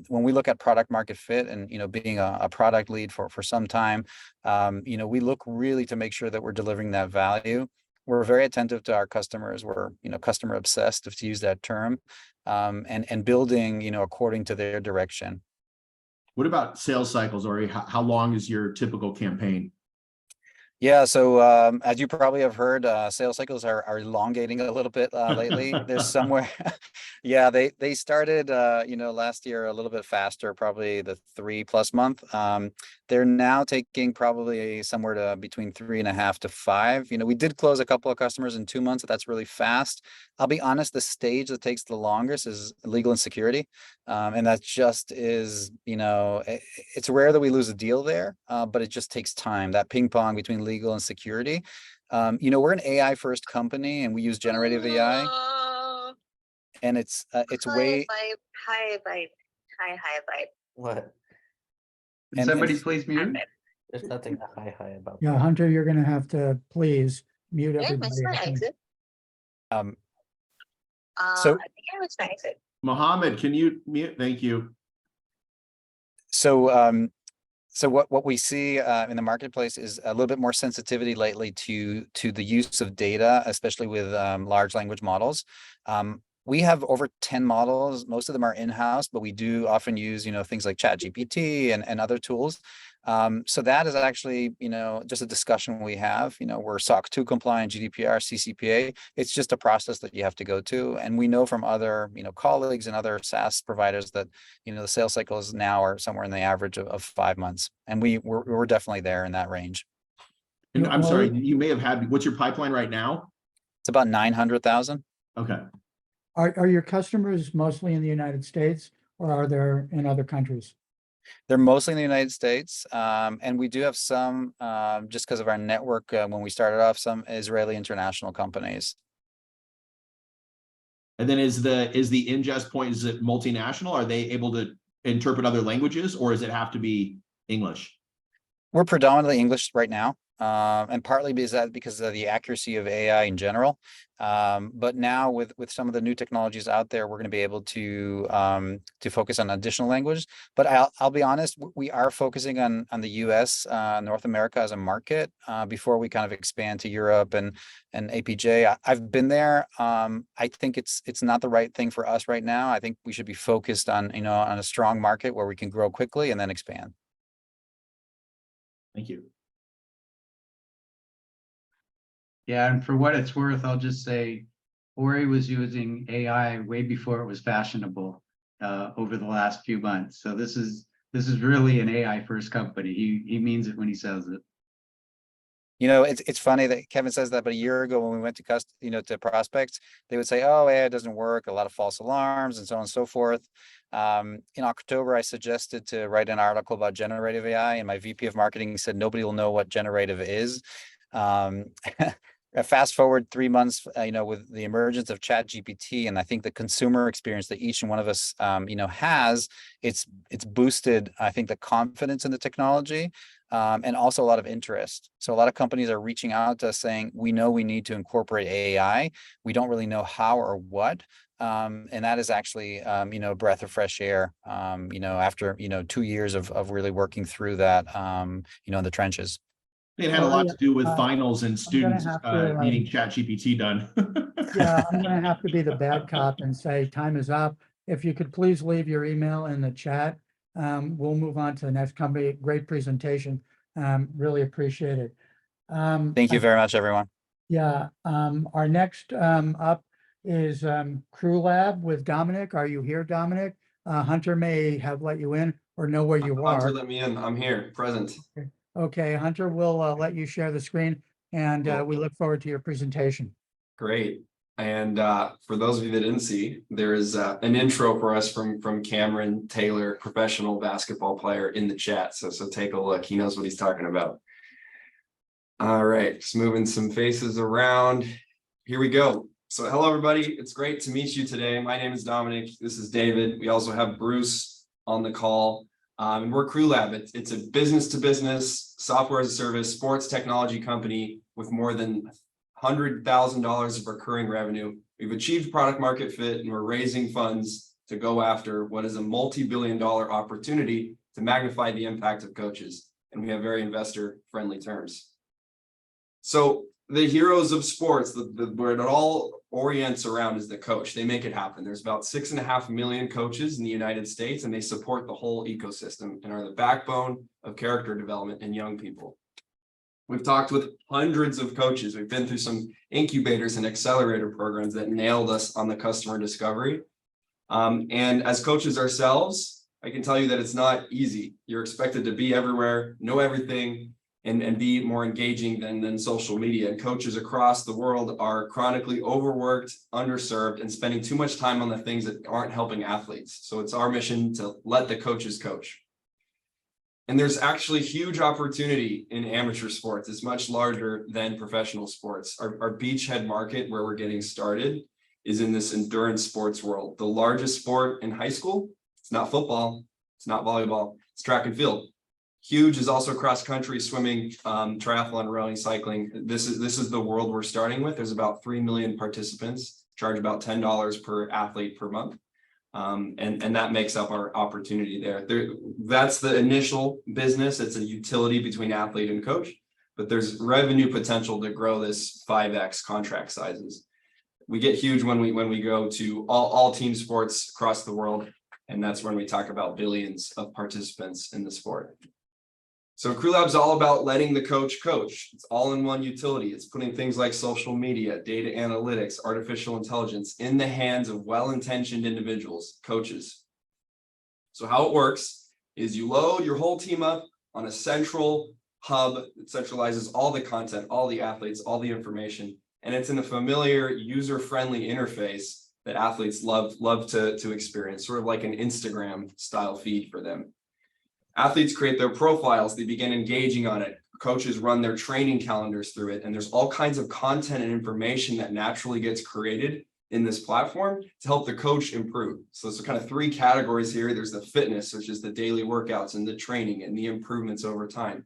when we look at product market fit and, being a product lead for some time, we look really to make sure that we're delivering that value. We're very attentive to our customers. We're, customer obsessed, to use that term, and building, according to their direction. What about sales cycles, Ori? How long is your typical campaign? Yeah, so as you probably have heard, sales cycles are elongating a little bit lately. There's somewhere, yeah, they started, last year a little bit faster, probably the 3+ month. They're now taking probably somewhere to between 3.5 to 5. We did close a couple of customers in 2 months. That's really fast. I'll be honest, the stage that takes the longest is legal and security. And that just is, it's rare that we lose a deal there, but it just takes time. That ping pong between legal and security. We're an AI first company and we use generative AI. And it's way. Hi, hi vibe. What? Can somebody please mute? There's nothing to hi about. Yeah, Hunter, you're gonna have to please mute Did I everybody. miss my exit? Um, So- I think I missed my exit. Mohammed, can you mute? Thank you. So, so what we see in the marketplace is a little bit more sensitivity lately to the use of data, especially with large language models. We have over 10 models. Most of them are in-house, but we do often use, things like ChatGPT and other tools. So that is actually, just a discussion we have. We're SOC 2 compliant, GDPR, CCPA. It's just a process that you have to go to. And we know from other, colleagues and other SaaS providers that, the sales cycles now are somewhere in the average of 5 months. And we're definitely there in that range. And I'm sorry, you may have had, what's your pipeline right now? It's about 900,000. Okay. Are your customers mostly in the United States or are there in other countries? They're mostly in the United States. And we do have some, just because of our network, when we started off, some Israeli international companies. And then is the ingest point, is it multinational? Are they able to interpret other languages, or does it have to be English? We're predominantly English right now. And partly because of the accuracy of AI in general. But now with some of the new technologies out there, we're going to be able to focus on additional language. But I'll be honest, we are focusing on the US, North America as a market before we kind of expand to Europe and APJ. I've been there. I think it's not the right thing for us right now. I think we should be focused on on a strong market where we can grow quickly and then expand. Thank you. Yeah, and for what it's worth, I'll just say Ori was using AI way before it was fashionable over the last few months. So this is really an AI first company. He means it when he says it. It's funny that Kevin says that, but a year ago when we went to to prospects, they would say, "Oh, AI doesn't work," a lot of false alarms and so on and so forth. In October, I suggested to write an article about generative AI, and my VP of marketing said nobody will know what generative is. Fast forward 3 months, with the emergence of ChatGPT, and I think the consumer experience that each one of us, has, it's boosted, I think, the confidence in the technology, and also a lot of interest. So a lot of companies are reaching out to us saying, we know we need to incorporate AI. We don't really know how or what. And that is actually, a breath of fresh air, after, 2 years of really working through that, in the trenches. It had a lot to do with finals and students to, needing ChatGPT done. Yeah, I'm gonna have to be the bad cop and say time is up. If you could please leave your email in the chat, we'll move on to the next company. Great presentation. Really appreciate it. Thank you very much, everyone. Yeah, our next up is Crewlab with Dominic. Are you here, Dominic? Hunter may have let you in or know where you are. Hunter let me in. I'm here, present. Okay, Hunter, we'll let you share the screen and we look forward to your presentation. Great. And for those of you that didn't see, there is an intro for us from Cameron Taylor, professional basketball player, in the chat. So take a look. He knows what he's talking about. All right, just moving some faces around. Here we go. So hello, everybody. It's great to meet you today. My name is Dominic. This is David. We also have Bruce on the call. And we're Crewlab. It's a business-to-business software as a service sports technology company with more than $100,000 of recurring revenue. We've achieved product market fit, and we're raising funds to go after what is a multi-billion-dollar opportunity to magnify the impact of coaches. And we have very investor-friendly terms. So the heroes of sports, where it all orients around is the coach. They make it happen. There's about 6.5 million coaches in the United States, and they support the whole ecosystem and are the backbone of character development in young people. We've talked with hundreds of coaches. We've been through some incubators and accelerator programs that nailed us on the customer discovery. And as coaches ourselves, I can tell you that it's not easy. You're expected to be everywhere, know everything, and be more engaging than social media. And coaches across the world are chronically overworked, underserved, and spending too much time on the things that aren't helping athletes. So it's our mission to let the coaches coach. And there's actually huge opportunity in amateur sports. It's much larger than professional sports. Our beachhead market, where we're getting started, is in this endurance sports world. The largest sport in high school, it's It's not football. It's not volleyball. It's track and field. Huge is also cross country, swimming, triathlon, rowing, cycling. This is the world we're starting with. There's about 3 million participants, charge about $10 per athlete per month. And that makes up our opportunity there. That's the initial business. It's a utility between athlete and coach, but there's revenue potential to grow this 5x contract sizes. We get huge when we go to all team sports across the world. And that's when we talk about billions of participants in the sport. So Crewlab's all about letting the coach coach. It's all in one utility. It's putting things like social media, data analytics, artificial intelligence in the hands of well-intentioned individuals, coaches. So how it works is you load your whole team up on a central hub that centralizes all the content, all the athletes, all the information, and it's in a familiar, user-friendly interface that athletes love to experience, sort of like an Instagram style feed for them. Athletes create their profiles, they begin engaging on it. Coaches run their training calendars through it, and there's all kinds of content and information that naturally gets created in this platform to help the coach improve. So there's kind of 3 categories here. There's the fitness, which is the daily workouts and the training and the improvements over time.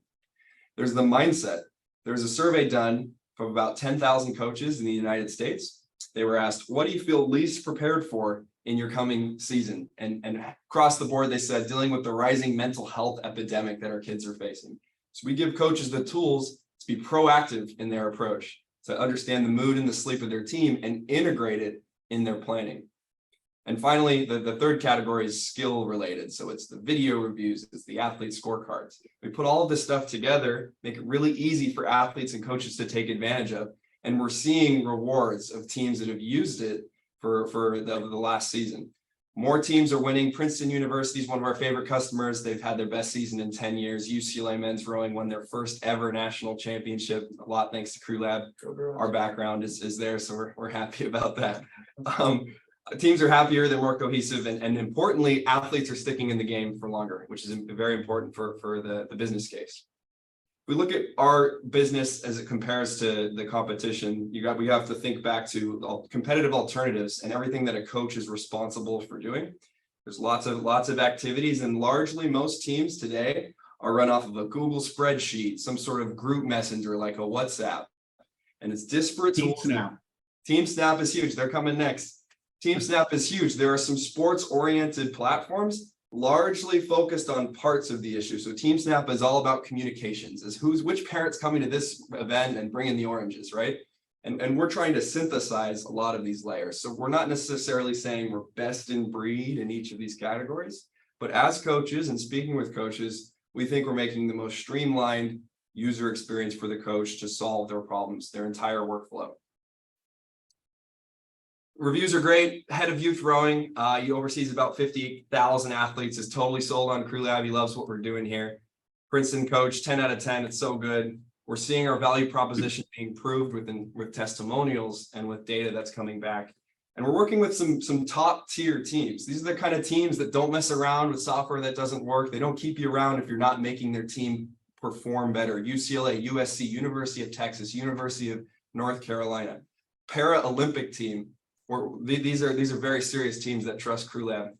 There's the mindset. There's a survey done from about 10,000 coaches in the United States. They were asked, what do you feel least prepared for in your coming season? And across the board, they said dealing with the rising mental health epidemic that our kids are facing. So we give coaches the tools to be proactive in their approach, to understand the mood and the sleep of their team and integrate it in their planning. And finally, the third category is skill related. So it's the video reviews, it's the athlete scorecards. We put all of this stuff together, make it really easy for athletes and coaches to take advantage of. And we're seeing rewards of teams that have used it for the last season. More teams are winning. Princeton University is one of our favorite customers. They've had their best season in 10 years. UCLA men's rowing won their first ever national championship, a lot thanks to Crewlab. Our background is there, so we're happy about that. Teams are happier, they're more cohesive, and importantly, athletes are sticking in the game for longer, which is very important for the business case. We look at our business as it compares to the competition. We have to think back to competitive alternatives and everything that a coach is responsible for doing. There's lots of activities, and largely most teams today are run off of a Google spreadsheet, some sort of group messenger like a WhatsApp, and it's disparate tools. TeamSnap is huge. They're coming next. TeamSnap is huge. There are some sports-oriented platforms largely focused on parts of the issue. So TeamSnap is all about communications, is which parent's coming to this event and bringing the oranges, right? And we're trying to synthesize a lot of these layers. So we're not necessarily saying we're best in breed in each of these categories, but as coaches and speaking with coaches, we think we're making the most streamlined user experience for the coach to solve their problems, their entire workflow. Reviews are great. Head of youth rowing, he oversees about 50,000 athletes, is totally sold on Crewlab. He loves what we're doing here. Princeton coach, 10 out of 10. It's so good. We're seeing our value proposition being proved with testimonials and with data that's coming back. And we're working with some top tier teams. These are the kind of teams that don't mess around with software that doesn't work. They don't keep you around if you're not making their team perform better. UCLA, USC, University of Texas, University of North Carolina, Para-Olympic team. These are very serious teams that trust Crewlab.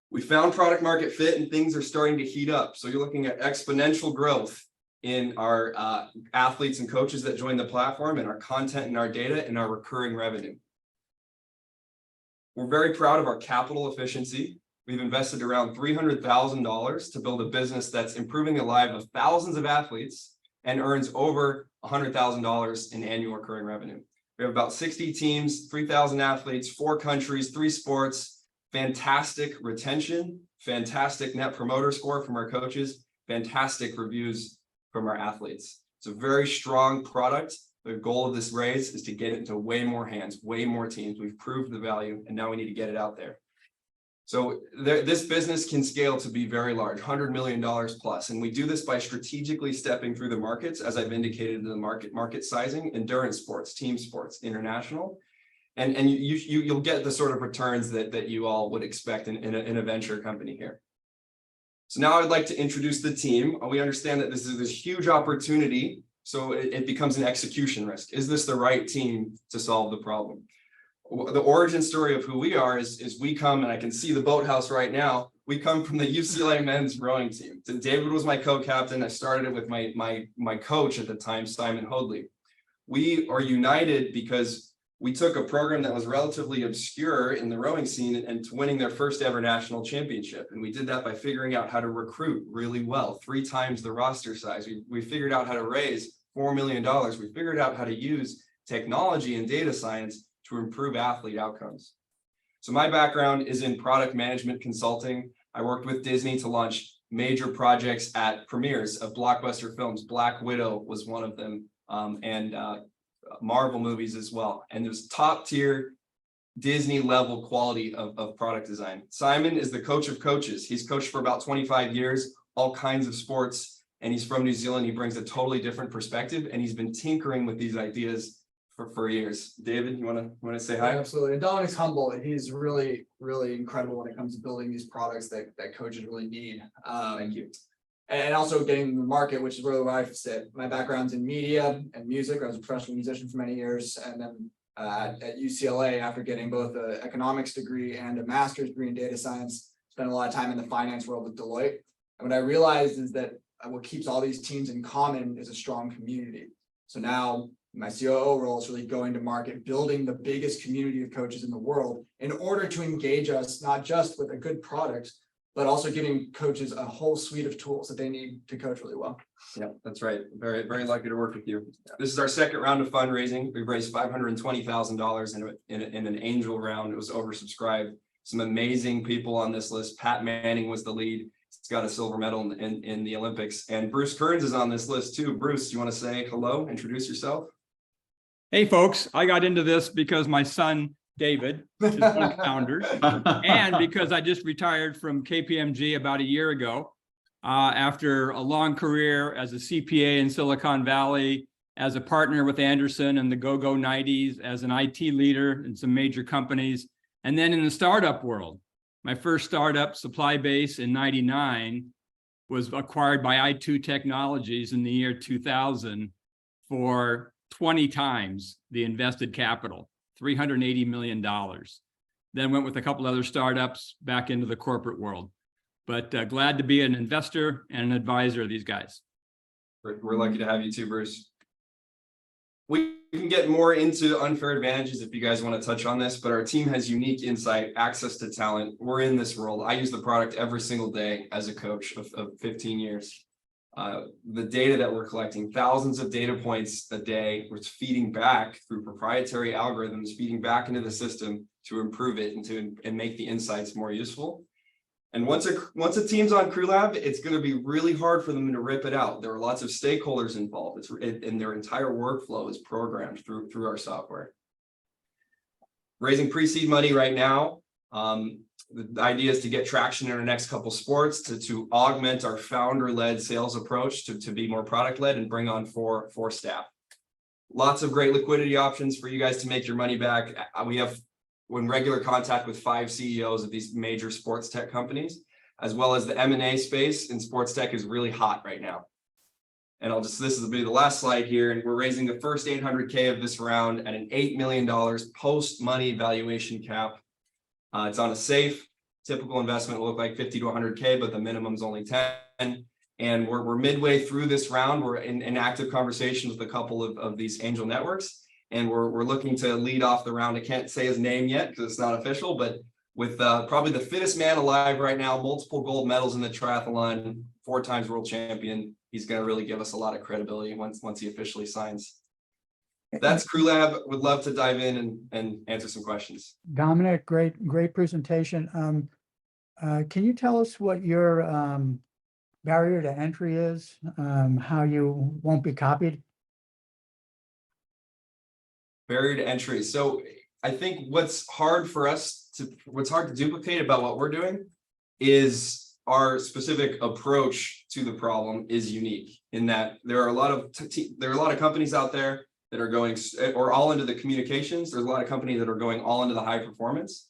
We found product market fit and things are starting to heat up. So you're looking at exponential growth in our athletes and coaches that join the platform, and our content and our data and our recurring revenue. We're very proud of our capital efficiency. We've invested around $300,000 to build a business that's improving the lives of thousands of athletes and earns over $100,000 in annual recurring revenue. We have about 60 teams, 3,000 athletes, 4 countries, 3 sports, fantastic retention, fantastic net promoter score from our coaches, fantastic reviews from our athletes. It's a very strong product. The goal of this raise is to get it into way more hands, way more teams. We've proved the value, and now we need to get it out there. So this business can scale to be very large, $100 million plus. And we do this by strategically stepping through the markets, as I've indicated in the market sizing, endurance sports, team sports, international. And you'll get the sort of returns that you all would expect in a venture company here. So now I'd like to introduce the team. We understand that this is this huge opportunity, so it becomes an execution risk. Is this the right team to solve the problem? the origin story of who we are is we come, and I can see the boathouse right now. We come from the UCLA men's rowing team. David was my co-captain. I started it with my coach at the time, Simon Hoadley. We are united because we took a program that was relatively obscure in the rowing scene and to winning their first ever national championship. And we did that by figuring out how to recruit really well, 3 times the roster size. We figured out how to raise $4 million. We figured out how to use technology and data science to improve athlete outcomes. So my background is in product management consulting. I worked with Disney to launch major projects at premieres of blockbuster films. Black Widow was one of them, and Marvel movies as well. And there's top tier Disney level quality of product design. Simon is the coach of coaches. He's coached for about 25 years, all kinds of sports, and he's from New Zealand. He brings a totally different perspective, and he's been tinkering with these ideas for years. David, you want to say hi? Yeah, absolutely. And Dominic's humble. He's really, really incredible when it comes to building these products that coaches really need. Thank you. And also getting the market, which is where I sit. My background's in media and music. I was a professional musician for many years. And then at UCLA, after getting both an economics degree and a master's degree in data science, spent a lot of time in the finance world with Deloitte. And what I realized is that what keeps all these teams in common is a strong community. So now my COO role is really going to market, building the biggest community of coaches in the world in order to engage us, not just with a good product, but also giving coaches a whole suite of tools that they need to coach really well. Yeah, that's right. Very, very lucky to work with you. This is our second round of fundraising. We've raised $520,000 in an angel round. It was oversubscribed. Some amazing people on this list. Pat Manning was the lead. He's got a silver medal in the Olympics. And Bruce Kearns is on this list too. Bruce, you want to say hello? Introduce yourself. Hey folks, I got into this because my son David is one of the founders, and because I just retired from KPMG about a year ago after a long career as a CPA in Silicon Valley, as a partner with Anderson and the Go-Go 90s, as an IT leader in some major companies, and then in the startup world. My first startup, Supply Base, in '99 was acquired by i2 Technologies in the year 2000 for 20 times the invested capital. $380 million. Then went with a couple other startups back into the corporate world. But glad to be an investor and an advisor of these guys. We're lucky to have you too, Bruce. We can get more into unfair advantages if you guys want to touch on this, but our team has unique insight, access to talent. We're in this world. I use the product every single day as a coach of 15 years. The data that we're collecting, thousands of data points a day, we're feeding back through proprietary algorithms, feeding back into the system to improve it and make the insights more useful. And once a team's on Crewlab, it's going to be really hard for them to rip it out. There are lots of stakeholders involved, and their entire workflow is programmed through our software. Raising pre-seed money right now. The idea is to get traction in our next couple sports, to augment our founder-led sales approach, to be more product-led and bring on four staff. Lots of great liquidity options for you guys to make your money back. We're in regular contact with 5 CEOs of these major sports tech companies, as well as the M&A space in sports tech is really hot right now. And this will be the last slide here. And we're raising the first 800K of this round at an $8 million post-money valuation cap. It's on a safe. Typical investment will look like 50 to 100K, but the minimum is only 10. And we're midway through this round. We're in active conversations with a couple of these angel networks, and we're looking to lead off the round. I can't say his name yet because it's not official, but with probably the fittest man alive right now, multiple gold medals in the triathlon, 4 times world champion. He's going to really give us a lot of credibility once he officially signs. That's Crewlab. Would love to dive in and answer some questions. Dominic, great presentation. Can you tell us what your barrier to entry is, how you won't be copied? Barrier to entry. So I think what's hard to duplicate about what we're doing is our specific approach to the problem is unique in that there are a lot of companies out there that are going or all into the communications. There's a lot of companies that are going all into the high performance.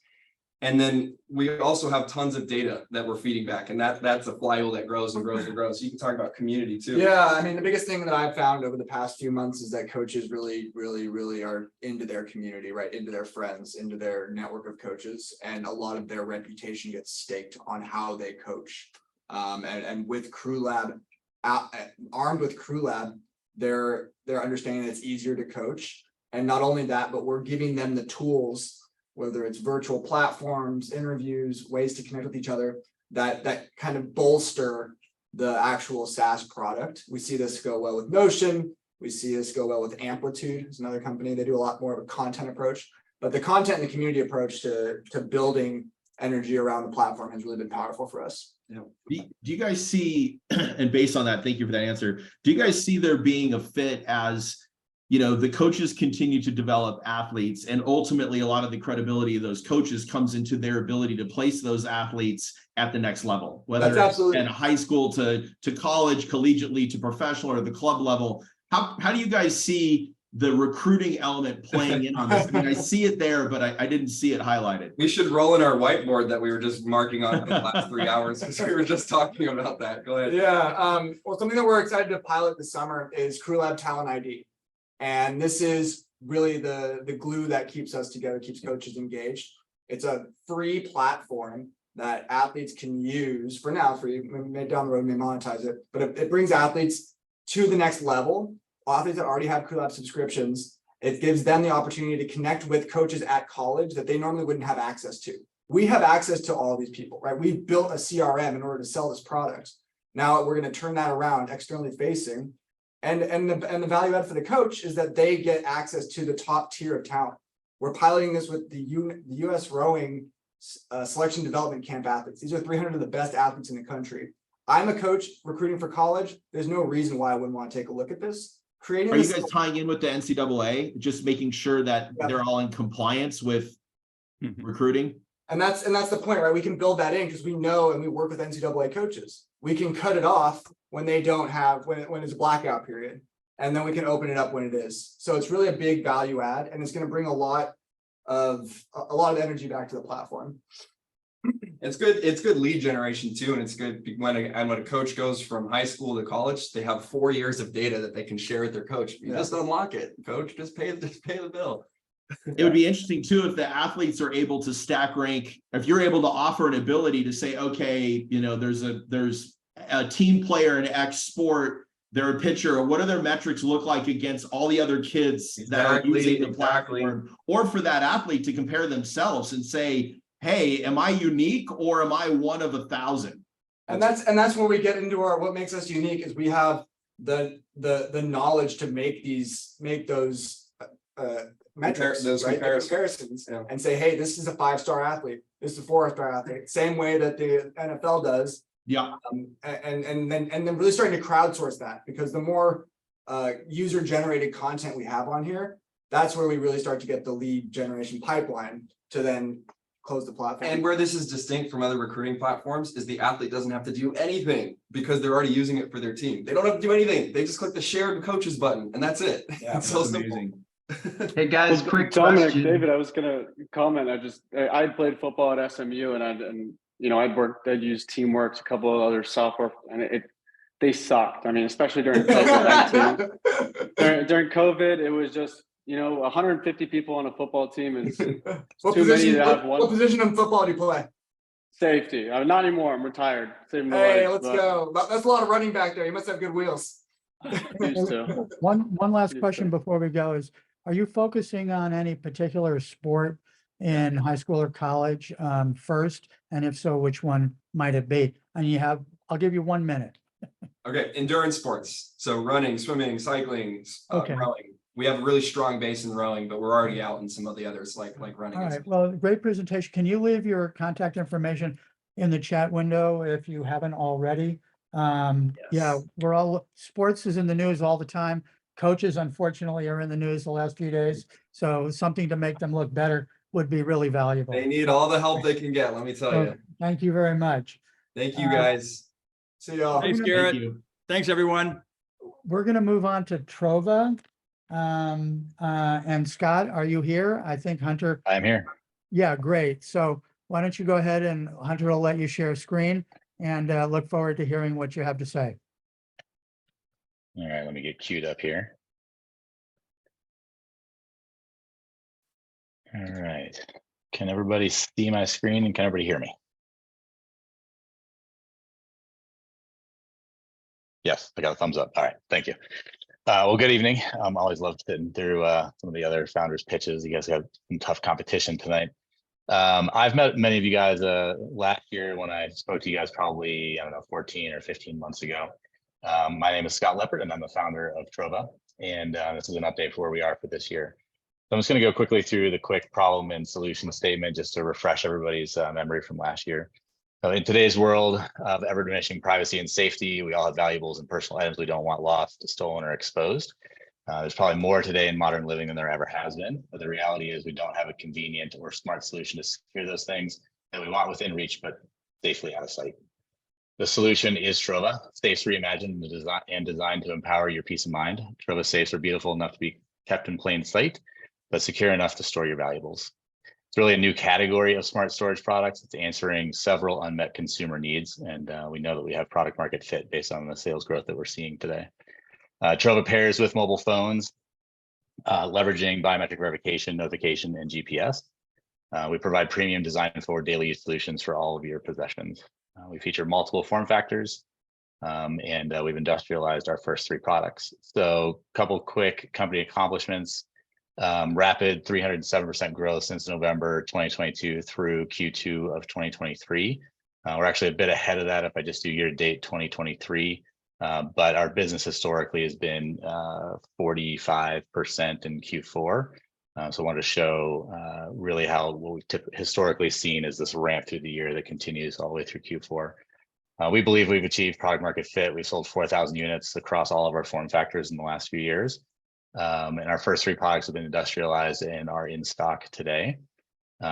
And then we also have tons of data that we're feeding back, and that's a flywheel that grows and grows and grows. You can talk about community too. Yeah, I mean, the biggest thing that I've found over the past few months is that coaches really are into their community, right? Into their friends, into their network of coaches, and a lot of their reputation gets staked on how they coach. And with Crewlab, armed with Crewlab, they're understanding that it's easier to coach. And not only that, but we're giving them the tools, whether it's virtual platforms, interviews, ways to connect with each other, that kind of bolster the actual SaaS product. We see this go well with Notion. We see this go well with Amplitude. It's another company. They do a lot more of a content approach, but the content and the community approach to building energy around the platform has really been powerful for us. Do you guys see, and based on that, thank you for that answer. Do you guys see there being a fit as, you know, the coaches continue to develop athletes, and ultimately a lot of the credibility of those coaches comes into their ability to place those athletes at the next level, whether it's in high school to college, collegiately to professional, or the club level. How do you guys see the recruiting element playing in on this? I mean, I see it there, but I didn't see it highlighted. We should roll in our whiteboard that we were just marking on for the last 3 hours, because we were just talking about that. Go ahead. Yeah, well, something that we're excited to pilot this summer is Crewlab Talent ID. And this is really the glue that keeps us together, keeps coaches engaged. It's a free platform that athletes can use for now, free, maybe down the road, may monetize it, but it brings athletes to the next level. Athletes that already have Crewlab subscriptions, it gives them the opportunity to connect with coaches at college that they normally wouldn't have access to. We have access to all these people, right? We've built a CRM in order to sell this product. Now we're going to turn that around externally facing. And the value add for the coach is that they get access to the top tier of talent. We're piloting this with the U.S. rowing selection development camp athletes. These are 300 of the best athletes in the country. I'm a coach recruiting for college. There's no reason why I wouldn't want to take a look at this. Are you guys tying in with the NCAA, just making sure that they're all in compliance with recruiting? And that's the point, right? We can build that in because we know, and we work with NCAA coaches. We can cut it off when they don't have, when it's a blackout period, and then we can open it up when it is. So it's really a big value add, and it's going to bring a lot of energy back to the platform. It's good lead generation too, and it's good when a coach goes from high school to college, they have 4 years of data that they can share with their coach. You just unlock it, coach. Just pay the bill. It would be interesting too if the athletes are able to stack rank. If you're able to offer an ability to say, okay, you know, there's a team player in X sport, they're a pitcher, what do their metrics look like against all the other kids that are using the platform, or for that athlete to compare themselves and say, hey, am I unique or am I one of 1,000? And that's where we get into what makes us unique is we have the knowledge to make those metrics, those comparisons, and say, hey, this is a 5-star athlete, this is a 4-star athlete, same way that the NFL does. Yeah. And then really starting to crowdsource that, because the more user generated content we have on here, that's where we really start to get the lead generation pipeline to then close the platform. And where this is distinct from other recruiting platforms is the athlete doesn't have to do anything because they're already using it for their team. They don't have to do anything. They just click the share the coaches button and that's it. Yeah, it's so amazing. Hey guys, Well, quick Dominic, question. David, I was gonna comment. I played football at SMU, and you know, I'd used Teamworks, a couple of other software, and they sucked. I mean, especially during COVID. During COVID, it was just, you know, 150 people on a football team is too many to have one. What position in football do you play? Safety. Not anymore. I'm retired. Saving my Hey, life, let's go. That's a lot of running back there. You must have good wheels. Used to. One last Used question to. before we go is, are you focusing on any particular sport in high school or college first? And if so, which one might it be? And I'll give you 1 minute. Okay, endurance sports. So running, swimming, cycling, Okay. rowing. We have a really strong base in rowing, but we're already out in some of the others like running. All right, well, great presentation. Can you leave your contact information in the chat window if you haven't already? Yeah, sports is in the news all the time. Coaches, unfortunately, are in the news the last few days. So something to make them look better would be really valuable. They need all the help they can get, let me tell you. Thank you very much. Thank you guys. See y'all. Thanks, Garrett. Thanks, everyone. We're going to move on to Trova. And Scott, are you here? I think Hunter. I'm here. Yeah, great. So why don't you go ahead and Hunter will let you share screen and look forward to hearing what you have to say. All right, let me get queued up here. All right, can everybody see my screen and can everybody hear me? Yes, I got a thumbs up. All right, thank you. Well, good evening. Always love sitting through some of the other founders' pitches. You guys got some tough competition tonight. I've met many of you guys last year when I spoke to you guys probably, I don't know, 14 or 15 months ago. My name is Scott Loeppert and I'm the founder of Trova. And this is an update for where we are for this year. So I'm just going to go quickly through the quick problem and solution statement just to refresh everybody's memory from last year. In today's world of ever diminishing privacy and safety, we all have valuables and personal items we don't want lost, stolen, or exposed. There's probably more today in modern living than there ever has been, but the reality is we don't have a convenient or smart solution to secure those things that we want within reach, but safely out of sight. The solution is Trova. Safes reimagined and designed to empower your peace of mind. Trova safes are beautiful enough to be kept in plain sight, but secure enough to store your valuables. It's really a new category of smart storage products. It's answering several unmet consumer needs, and we know that we have product market fit based on the sales growth that we're seeing today. Trova pairs with mobile phones, leveraging biometric verification, notification, and GPS. We provide premium design for daily use solutions for all of your possessions. We feature multiple form factors, and we've industrialized our first 3 products. So a couple quick company accomplishments. Rapid 307% growth since November 2022 through Q2 of 2023. We're actually a bit ahead of that if I just do year to date 2023. But our business historically has been 45% in Q4. So I wanted to show really how what we've historically seen is this ramp through the year that continues all the way through Q4. We believe we've achieved product market fit. We've sold 4,000 units across all of our form factors in the last few years. And our first 3 products have been industrialized and are in stock today.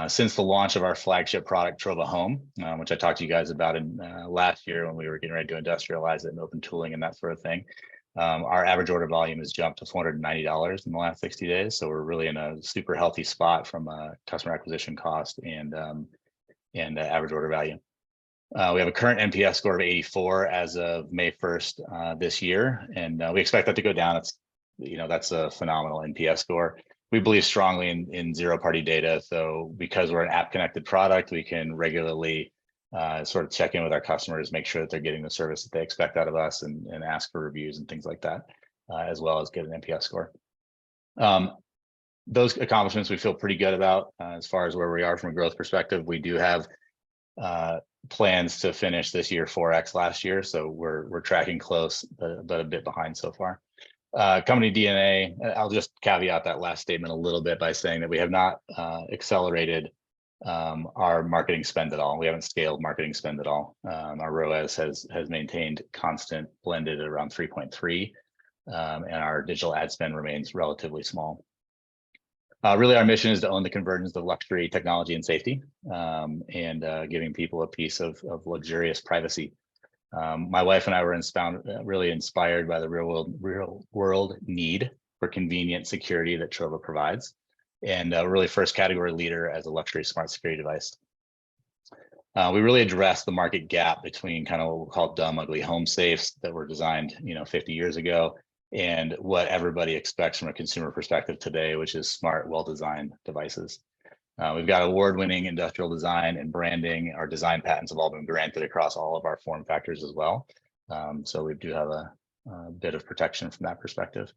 Since the launch of our flagship product, Trova Home, which I talked to you guys about in last year when we were getting ready to industrialize it and open tooling and that sort of thing, our average order volume has jumped to $490 in the last 60 days. So we're really in a super healthy spot from a customer acquisition cost and average order value. We have a current NPS score of 84 as of May 1st this year, and we expect that to go down. That's a phenomenal NPS score. We believe strongly in zero-party data. So because we're an app-connected product, we can regularly sort of check in with our customers, make sure that they're getting the service that they expect out of us, and ask for reviews and things like that, as well as get an NPS score. Those accomplishments we feel pretty good about as far as where we are from a growth perspective. We do have plans to finish this year 4x last year, so we're tracking close, but a bit behind so far. Company DNA, I'll just caveat that last statement a little bit by saying that we have not accelerated our marketing spend at all. We haven't scaled marketing spend at all. Our ROAS has maintained constant, blended at around 3.3, and our digital ad spend remains relatively small. Really, our mission is to own the convergence of luxury, technology, and safety, and giving people a piece of luxurious privacy. My wife and I were really inspired by the real world need for convenient security that Trova provides, and really first category leader as a luxury smart security device. We really address the market gap between kind of what we'll call dumb, ugly home safes that were designed 50 years ago and what everybody expects from a consumer perspective today, which is smart, well-designed devices. We've got award-winning industrial design and branding. Our design patents have all been granted across all of our form factors as well. So we do have a bit of protection from that perspective.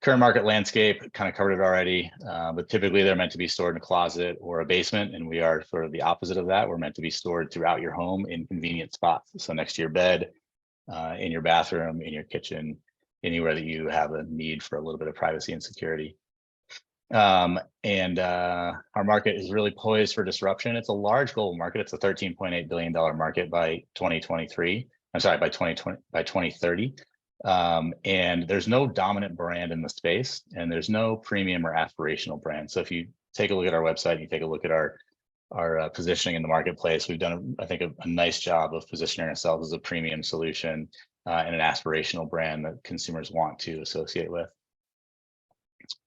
Current market landscape, kind of covered it already, but typically they're meant to be stored in a closet or a basement, and we are sort of the opposite of that. We're meant to be stored throughout your home in convenient spots. So next to your bed, in your bathroom, in your kitchen, anywhere that you have a need for a little bit of privacy and security. Our market is really poised for disruption. It's a large global market. It's a $13.8 billion market by 2023. I'm sorry, by 2030. And there's no dominant brand in the space, and there's no premium or aspirational brand. So if you take a look at our website, you take a look at our positioning in the marketplace, we've done, I think, a nice job of positioning ourselves as a premium solution and an aspirational brand that consumers want to associate with.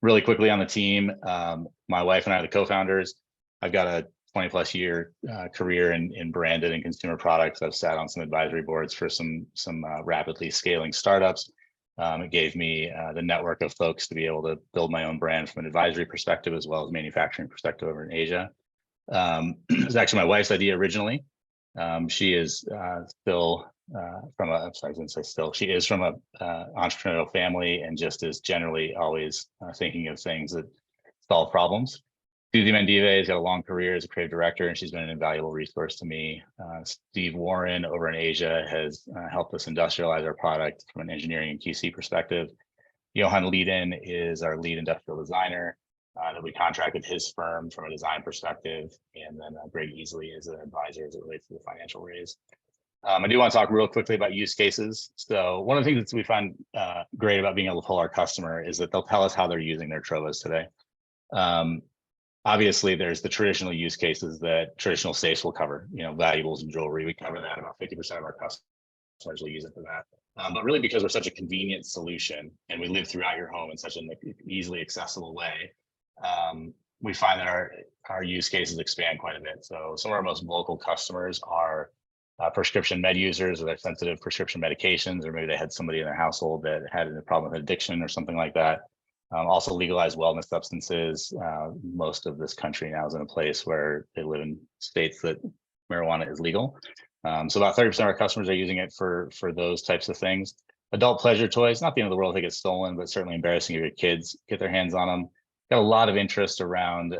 Really quickly on the team, my wife and I are the co-founders. I've got a 20+ year career in branded and consumer products. I've sat on some advisory boards for some rapidly scaling startups. It gave me the network of folks to be able to build my own brand from an advisory perspective as well as manufacturing perspective over in Asia. It was actually my wife's idea originally. She is still from a, I'm sorry, I didn't say still. She is from a entrepreneurial family and just is generally always thinking of things that solve problems. Susie Mendive has got a long career as a creative director, and she's been an invaluable resource to me. Steve Warren over in Asia has helped us industrialize our product from an engineering and QC perspective. Johan Lieden is our lead industrial designer that we contracted his firm from a design perspective. And then Greg Easley is an advisor as it relates to the financial raise. I do want to talk real quickly about use cases. So one of the things that we find great about being able to pull our customer is that they'll tell us how they're using their Trovas today. Obviously, there's the traditional use cases that traditional safes will cover, valuables and jewelry. We cover that. About 50% of our customers will use it for that. But really, because we're such a convenient solution and we live throughout your home in such an easily accessible way, we find that our use cases expand quite a bit. So some of our most vocal customers are prescription med users, or they're sensitive prescription medications, or maybe they had somebody in their household that had a problem with addiction or something like that. Also legalized wellness substances. Most of this country now is in a place where they live in states that marijuana is legal. So about 30% of our customers are using it for those types of things. Adult pleasure toys, not the end of the world if they get stolen, but certainly embarrassing if your kids get their hands on them. Got a lot of interest around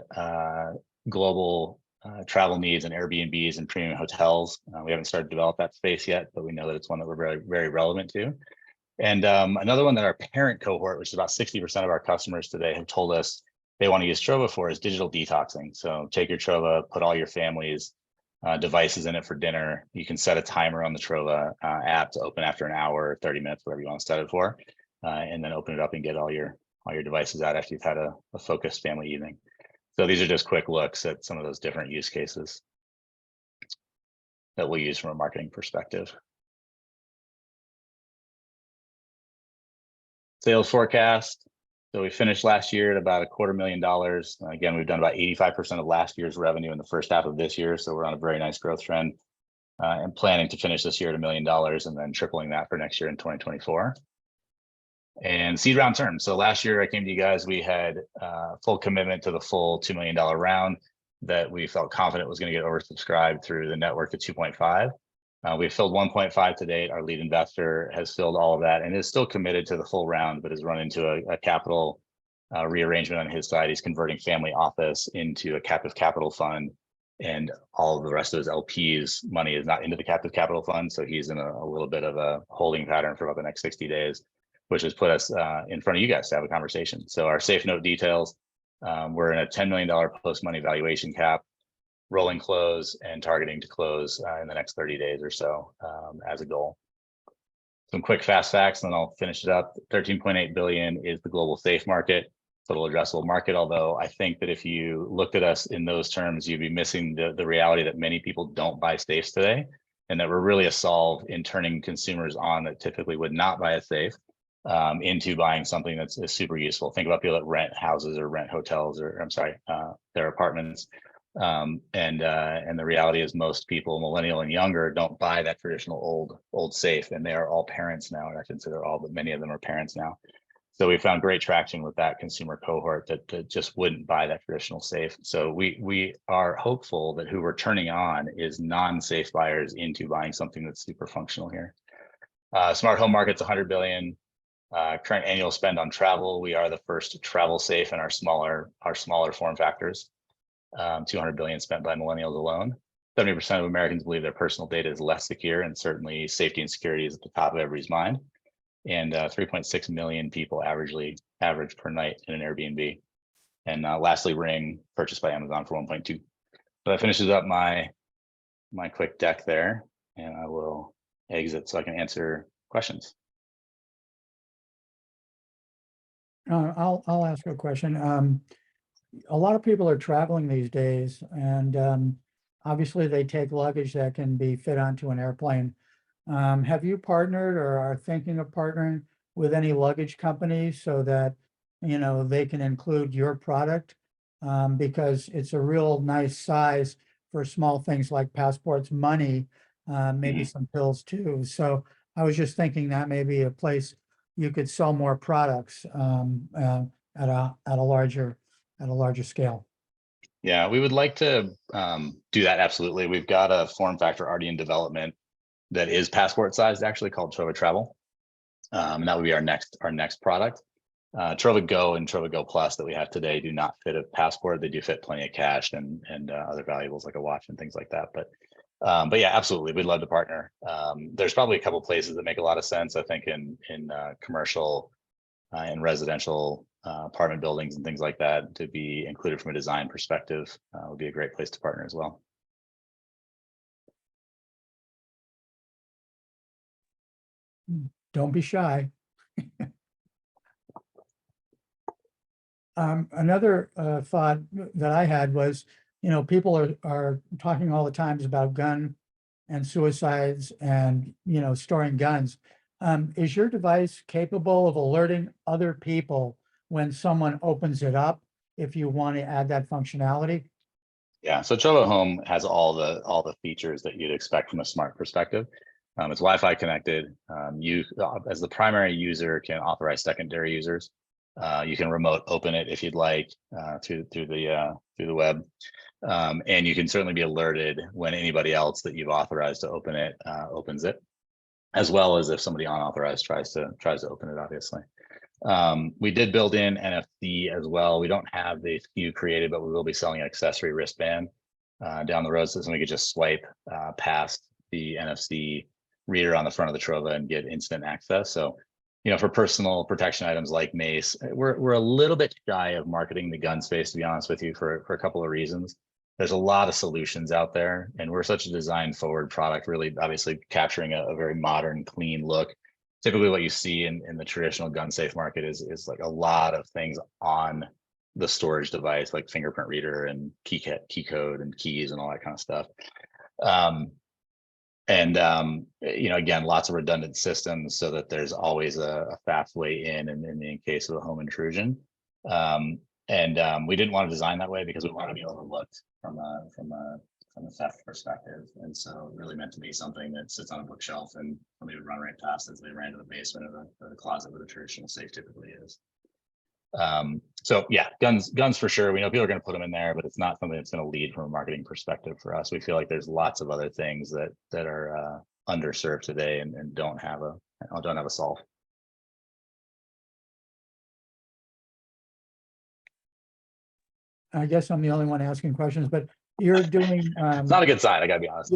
global travel needs and Airbnbs and premium hotels. We haven't started to develop that space yet, but we know that it's one that we're very, very relevant to. And another one that our parent cohort, which is about 60% of our customers today, have told us they want to use Trova for is digital detoxing. So take your Trova, put all your family's devices in it for dinner. You can set a timer on the Trova app to open after an hour, 30 minutes, whatever you want to set it for, and then open it up and get all your devices out after you've had a focused family evening. So these are just quick looks at some of those different use cases that we'll use from a marketing perspective. Sales forecast. So we finished last year at about $250,000. Again, we've done about 85% of last year's revenue in the first half of this year. So we're on a very nice growth trend and planning to finish this year at $1 million and then tripling that for next year in 2024. And seed round terms. So last year I came to you guys, we had full commitment to the full $2 million round that we felt confident was going to get oversubscribed through the network at 2.5. We've filled 1.5 to date. Our lead investor has filled all of that and is still committed to the full round, but has run into a capital rearrangement on his side. He's converting family office into a captive capital fund, and all of the rest of his LPs money is not into the captive capital fund. So he's in a little bit of a holding pattern for about the next 60 days, which has put us in front of you guys to have a conversation. So our safe note details, we're in a $10 million post-money valuation cap, rolling close, and targeting to close in the next 30 days or so as a goal. Some quick fast facts, and then I'll finish it up. 13.8 billion is the global safe market, total addressable market. Although I think that if you looked at us in those terms, you'd be missing the reality that many people don't buy safes today, and that we're really a solve in turning consumers on that typically would not buy a safe into buying something that's super useful. Think about people that rent houses or rent hotels, or I'm sorry, their apartments. And the reality is most people, millennial and younger, don't buy that traditional old safe, and they are all parents now. And I consider all, but many of them are parents now. So we found great traction with that consumer cohort that just wouldn't buy that traditional safe. So we are hopeful that who we're turning on is non-safe buyers into buying something that's super functional here. Smart home market's 100 billion. Current annual spend on travel, we are the first travel safe in our smaller form factors. 200 billion spent by millennials alone. 70% of Americans believe their personal data is less secure, and certainly safety and security is at the top of everybody's mind. And 3.6 million people average per night in an Airbnb. And lastly, Ring, purchased by Amazon for 1.2. So that finishes up my quick deck there, and I will exit so I can answer questions. I'll ask a question. A lot of people are traveling these days, and obviously they take luggage that can be fit onto an airplane. Have you partnered or are thinking of partnering with any luggage companies so that, they can include your product? Because it's a real nice size for small things like passports, money, maybe some pills too. So I was just thinking that may be a place you could sell more products at a larger scale. Yeah, we would like to do that. Absolutely. We've got a form factor already in development that is passport sized, actually, called Trova Travel. And that would be our next product. Trova Go and Trova Go Plus that we have today do not fit a passport. They do fit plenty of cash and other valuables like a watch and things like that. But yeah, absolutely, we'd love to partner. There's probably a couple places that make a lot of sense. I think in commercial and residential apartment buildings and things like that, to be included from a design perspective would be a great place to partner as well. Don't be shy. Another thought that I had was, people are talking all the times about gun and suicides and, storing guns. Is your device capable of alerting other people when someone opens it up, if you want to add that functionality? Yeah, so Trova Home has all the features that you'd expect from a smart perspective. It's Wi-Fi connected. You, as the primary user, can authorize secondary users. You can remote open it if you'd like through the web, and you can certainly be alerted when anybody else that you've authorized to open it opens it, as well as if somebody unauthorized tries to open it. Obviously, we did build in NFC as well. We don't have the SKU created, but we will be selling an accessory wristband down the road, so somebody could just swipe past the NFC reader on the front of the Trova and get instant access. So, for personal protection items like mace, we're a little bit shy of marketing the gun space, to be honest with you, for a couple of reasons. There's a lot of solutions out there, and we're such a design forward product, really obviously capturing a very modern, clean look. Typically what you see in the traditional gun safe market is like a lot of things on the storage device, like fingerprint reader and key code and keys and all that kind of stuff. Again, lots of redundant systems so that there's always a fast way in case of a home intrusion. We didn't want to design that way because we want to be overlooked from a theft perspective. And so it really meant to be something that sits on a bookshelf and somebody would run right past as they ran to the basement or the closet where the traditional safe typically is. So yeah, guns for sure. We know people are going to put them in there, but it's not something that's going to lead from a marketing perspective for us. We feel like there's lots of other things that are underserved today and don't have a solve. I guess I'm the only one asking questions, but you're doing. It's not a good sign, I gotta be honest.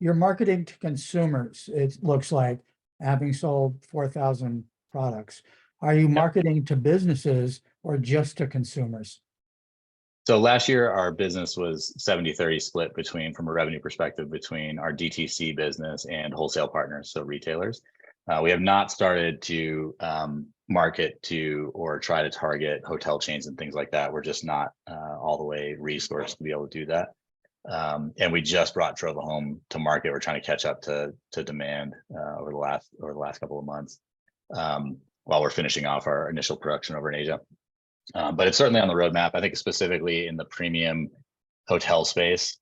You're marketing to consumers, it looks like, having sold 4,000 products. Are you marketing to businesses or just to consumers? So last year, our business was 70-30 split from a revenue perspective, between our DTC business and wholesale partners, so retailers. We have not started to market to or try to target hotel chains and things like that. We're just not all the way resourced to be able to do that. And we just brought Trova Home to market. We're trying to catch up to demand over the last couple of months while we're finishing off our initial production over in Asia. But it's certainly on the roadmap. I think specifically in the premium hotel space,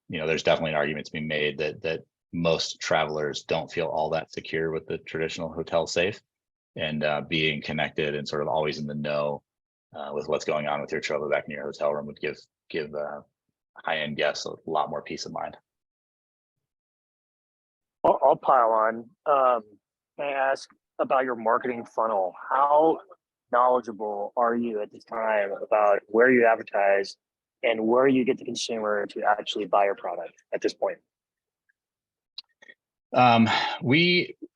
there's definitely an argument to be made that most travelers don't feel all that secure with the traditional hotel safe, and being connected and sort of always in the know with what's going on with your Trova back in your hotel room would give high-end guests a lot more peace of mind. I'll pile on. May I ask about your marketing funnel? How knowledgeable are you at this time about where you advertise and where you get the consumer to actually buy your product at this point? I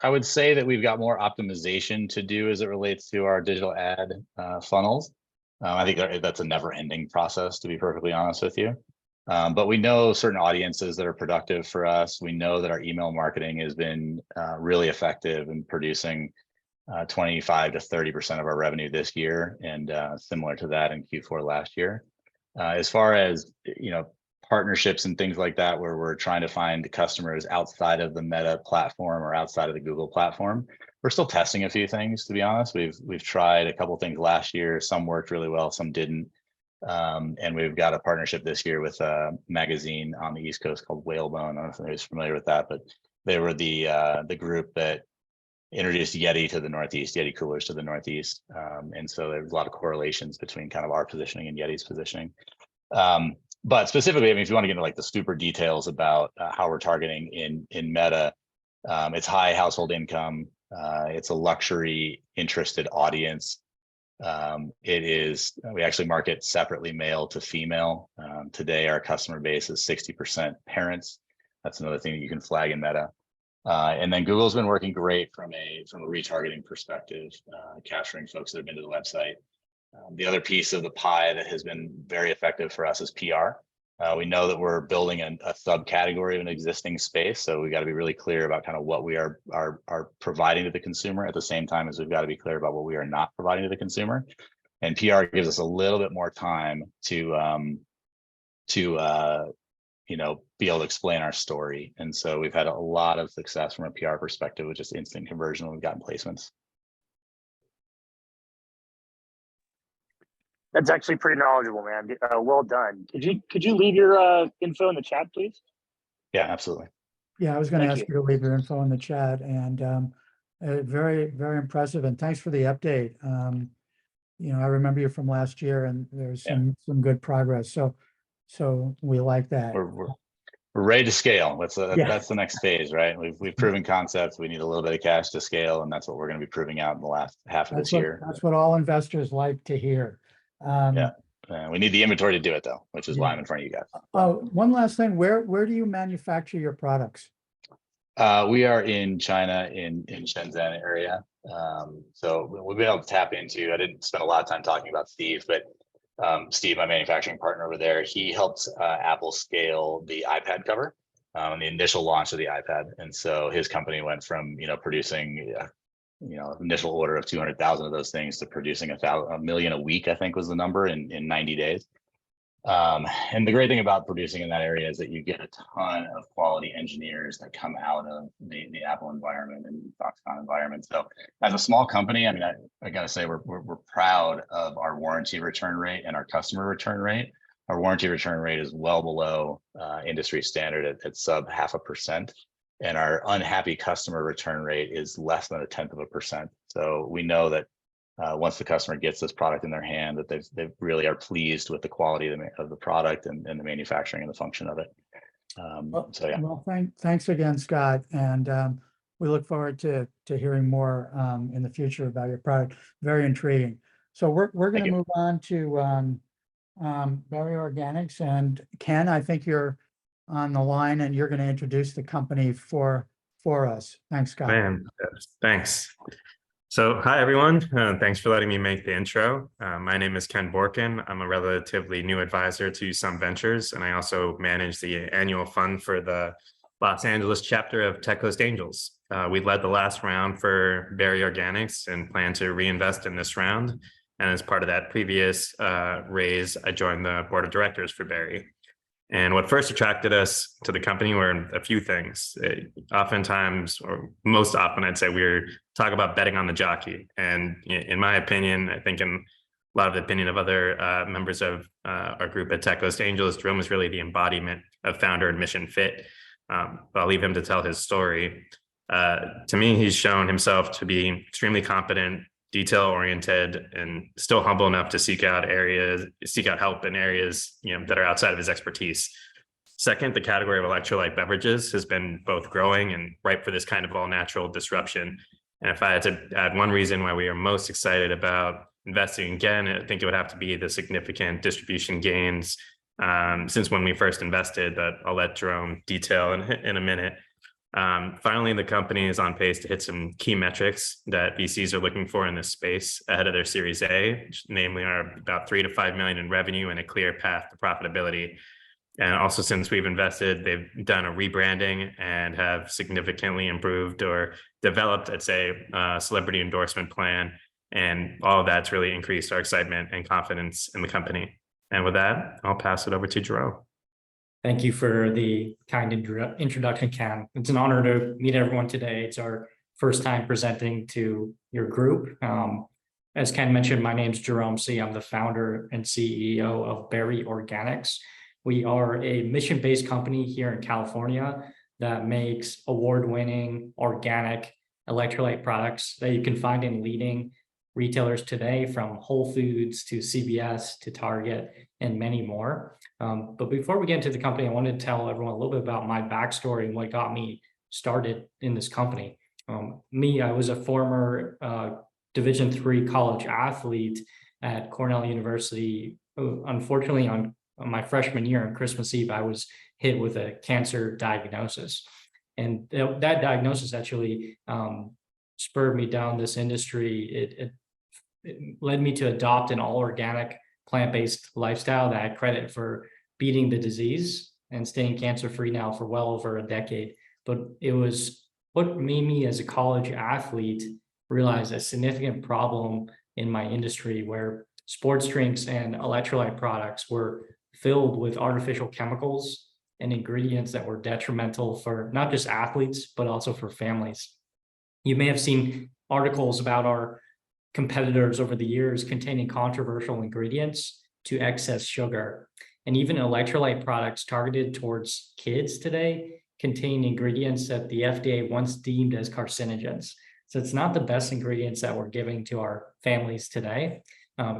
would say that we've got more optimization to do as it relates to our digital ad funnels. I think that's a never-ending process, to be perfectly honest with you. But we know certain audiences that are productive for us. We know that our email marketing has been really effective in producing 25 to 30% of our revenue this year, and similar to that in Q4 last year. As far as partnerships and things like that, where we're trying to find customers outside of the Meta platform or outside of the Google platform, we're still testing a few things, to be honest. We've tried a couple things last year. Some worked really well, some didn't. And we've got a partnership this year with a magazine on the East Coast called Whalebone. I don't know if anybody's familiar with that, but they were the group that introduced Yeti to the Northeast, Yeti coolers to the Northeast. And so there's a lot of correlations between kind of our positioning and Yeti's positioning. But specifically, I mean, if you want to get into like the super details about how we're targeting in Meta, it's high household income. It's a luxury interested audience. We actually market separately male to female. Today, our customer base is 60% parents. That's another thing that you can flag in Meta. And then Google's been working great from a retargeting perspective, capturing folks that have been to the website. The other piece of the pie that has been very effective for us is PR. We know that we're building a subcategory of an existing space, so we got to be really clear about kind of what we are providing to the consumer at the same time as we've got to be clear about what we are not providing to the consumer. And PR gives us a little bit more time to be able to explain our story. And so we've had a lot of success from a PR perspective with just instant conversion when we've gotten placements. That's actually pretty knowledgeable, man. Well done. Could you leave your info in the chat, please? Yeah, absolutely. Yeah, I was going to Thank ask you to leave your info in the chat, and very, very impressive. And thanks for the update. I remember you from last year, and there's some good progress. So we like that. We're ready to scale. That's the next phase, right? We've proven concepts. We need a little bit of cash to scale, and that's what we're going to be proving out in the last half of this year. That's what all investors like to hear. We need the inventory to do it though, which is why I'm in front of you guys. Oh, one last thing. Where do you manufacture your products? We are in China, in Shenzhen area. So we'll be able to tap into. I didn't spend a lot of time talking about Steve, but Steve, my manufacturing partner over there, he helped Apple scale the iPad cover on the initial launch of the iPad, and so his company went from producing initial order of 200,000 of those things to producing a million a week, I think was the number in 90 days. And the great thing about producing in that area is that you get a ton of quality engineers that come out of the Apple environment and Foxconn environment. So as a small company, I mean, I gotta say we're proud of our warranty return rate and our customer return rate. Our warranty return rate is well below industry standard at sub 0.5%. And our unhappy customer return rate is less than 0.1%. So we know that once the customer gets this product in their hand, that they really are pleased with the quality of the product and the manufacturing and the function of it. Well, thanks again, Scott. And we look forward to hearing more in the future about your product. Very intriguing. So we're going to move on to Berri Organics. And Ken, I think you're on the line and you're going to introduce the company for us. Thanks, Scott. Man, thanks. So hi, everyone. Thanks for letting me make the intro. My name is Ken Borkin. I'm a relatively new advisor to Some Ventures, and I also manage the annual fund for the Los Angeles chapter of Tech Coast Angels. We led the last round for Berri Organics and plan to reinvest in this round. And as part of that previous raise, I joined the board of directors for Berri. And what first attracted us to the company were a few things. Oftentimes, or most often, I'd say we're talking about betting on the jockey. And in my opinion, I think in a lot of the opinion of other members of our group at Tech Coast Angels, Jerome is really the embodiment of founder and mission fit. But I'll leave him to tell his story. To me, he's shown himself to be extremely confident, detail-oriented, and still humble enough to seek out help in areas that are outside of his expertise. Second, the category of electrolyte beverages has been both growing and ripe for this kind of all-natural disruption. And if I had to add one reason why we are most excited about investing again, I think it would have to be the significant distribution gains since when we first invested that I'll let Jerome detail in a minute. Finally, the company is on pace to hit some key metrics that VCs are looking for in this space ahead of their Series A, which namely are about 3 to 5 million in revenue and a clear path to profitability. And also, since we've invested, they've done a rebranding and have significantly improved or developed, I'd say, a celebrity endorsement plan. And all of that's really increased our excitement and confidence in the company. And with that, I'll pass it over to Jerome. Thank you for the kind introduction, Ken. It's an honor to meet everyone today. It's our first time presenting to your group. as Ken mentioned, my name's Jerome Tse. I'm the founder and CEO of Berri Organics. We are a mission-based company here in California that makes award-winning organic electrolyte products that you can find in leading retailers today, from Whole Foods to CVS to Target and many more. But before we get into the company, I wanted to tell everyone a little bit about my backstory and what got me started in this company. I was a former Division III college athlete at Cornell University. Unfortunately, on my freshman year on Christmas Eve, I was hit with a cancer diagnosis. And that diagnosis actually spurred me down this industry. It led me to adopt an all-organic, plant-based lifestyle that I credit for beating the disease and staying cancer-free now for well over a decade. But it was what made me, as a college athlete, realize a significant problem in my industry, where sports drinks and electrolyte products were filled with artificial chemicals and ingredients that were detrimental for not just athletes, but also for families. You may have seen articles about our competitors over the years containing controversial ingredients to excess sugar. And even electrolyte products targeted towards kids today contain ingredients that the FDA once deemed as carcinogens. So it's not the best ingredients that we're giving to our families today.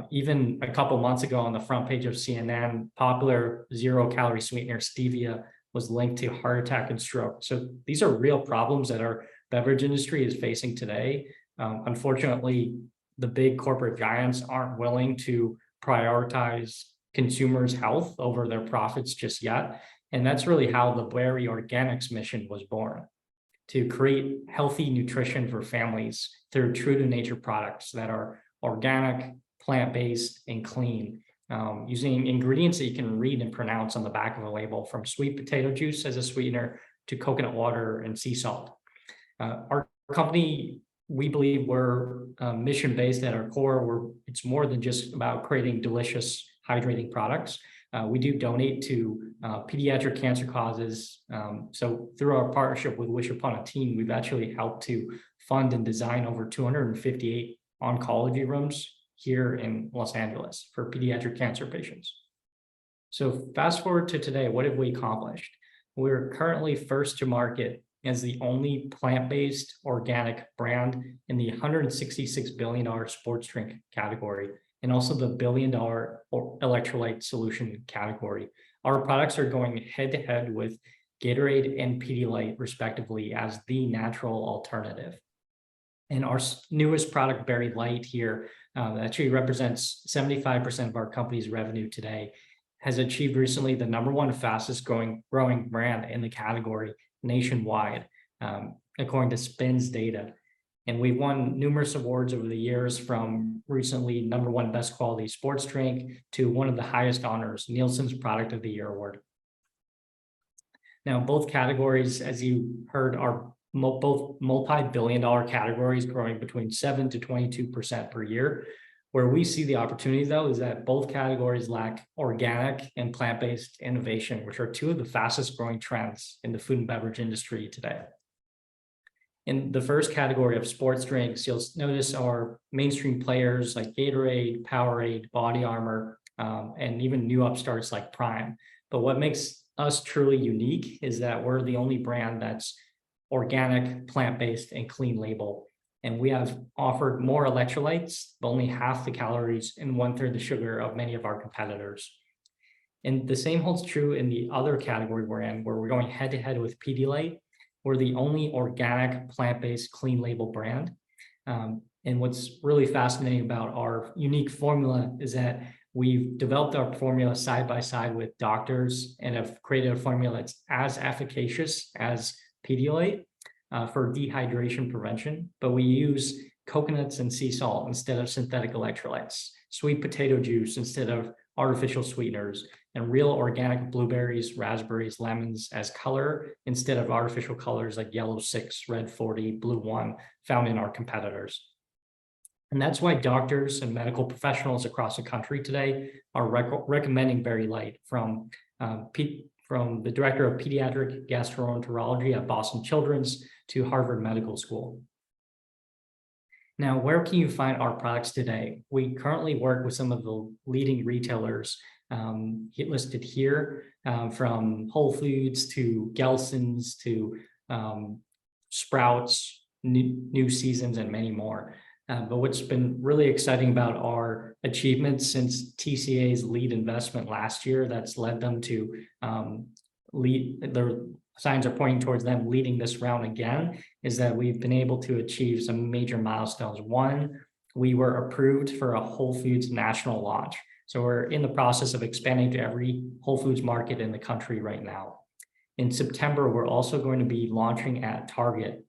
Even a couple months ago on the front page of CNN, popular zero-calorie sweetener stevia was linked to heart attack and stroke. So these are real problems that our beverage industry is facing today. Unfortunately, the big corporate giants aren't willing to prioritize consumers' health over their profits just yet. And that's really how the Berri Organics mission was born, to create healthy nutrition for families through true to nature products that are organic, plant-based, and clean, using ingredients that you can read and pronounce on the back of a label, from sweet potato juice as a sweetener to coconut water and sea salt. Our company, we believe we're mission-based at our core. It's more than just about creating delicious, hydrating products. We do donate to pediatric cancer causes. So through our partnership with Wish Upon a Teen, we've actually helped to fund and design over 258 oncology rooms here in Los Angeles for pediatric cancer patients. So fast forward to today, what have we accomplished? We're currently first to market as the only plant-based organic brand in the $166 billion sports drink category, and also the $1 billion electrolyte solution category. Our products are going head-to-head with Gatorade and Pedialyte, respectively, as the natural alternative. And our newest product, Berri Light here, actually represents 75% of our company's revenue today, has achieved recently the #1 fastest growing brand in the category nationwide, according to SPINS data. And we've won numerous awards over the years, from recently #1 best quality sports drink to one of the highest honors, Nielsen's Product of the Year award. Now, both categories, as you heard, are both multi-billion-dollar categories, growing between 7 to 22% per year. Where we see the opportunity, though, is that both categories lack organic and plant-based innovation, which are two of the fastest growing trends in the food and beverage industry today. In the first category of sports drinks, you'll notice our mainstream players like Gatorade, Powerade, Body Armor, and even new upstarts like Prime. But what makes us truly unique is that we're the only brand that's organic, plant-based, and clean label. And we have offered more electrolytes, but only half the calories and 1/3 the sugar of many of our competitors. And the same holds true in the other category we're in, where we're going head-to-head with Pedialyte. We're the only organic, plant-based, clean label brand. And what's really fascinating about our unique formula is that we've developed our formula side by side with doctors and have created a formula that's as efficacious as Pedialyte for dehydration prevention, but we use coconuts and sea salt instead of synthetic electrolytes, sweet potato juice instead of artificial sweeteners, and real organic blueberries, raspberries, lemons as color instead of artificial colors like yellow 6, red 40, blue 1 found in our competitors. And that's why doctors and medical professionals across the country today are recommending Berri Light, from the director of pediatric gastroenterology at Boston Children's to Harvard Medical School. Now, where can you find our products today? We currently work with some of the leading retailers listed here, from Whole Foods to Gelson's to Sprouts, New Seasons, and many more. But what's been really exciting about our achievements since TCA's lead investment last year, that's led them to lead, their signs are pointing towards them leading this round again, is that we've been able to achieve some major milestones. One, we were approved for a Whole Foods national launch. So we're in the process of expanding to every Whole Foods market in the country right now. In September, we're also going to be launching at Target.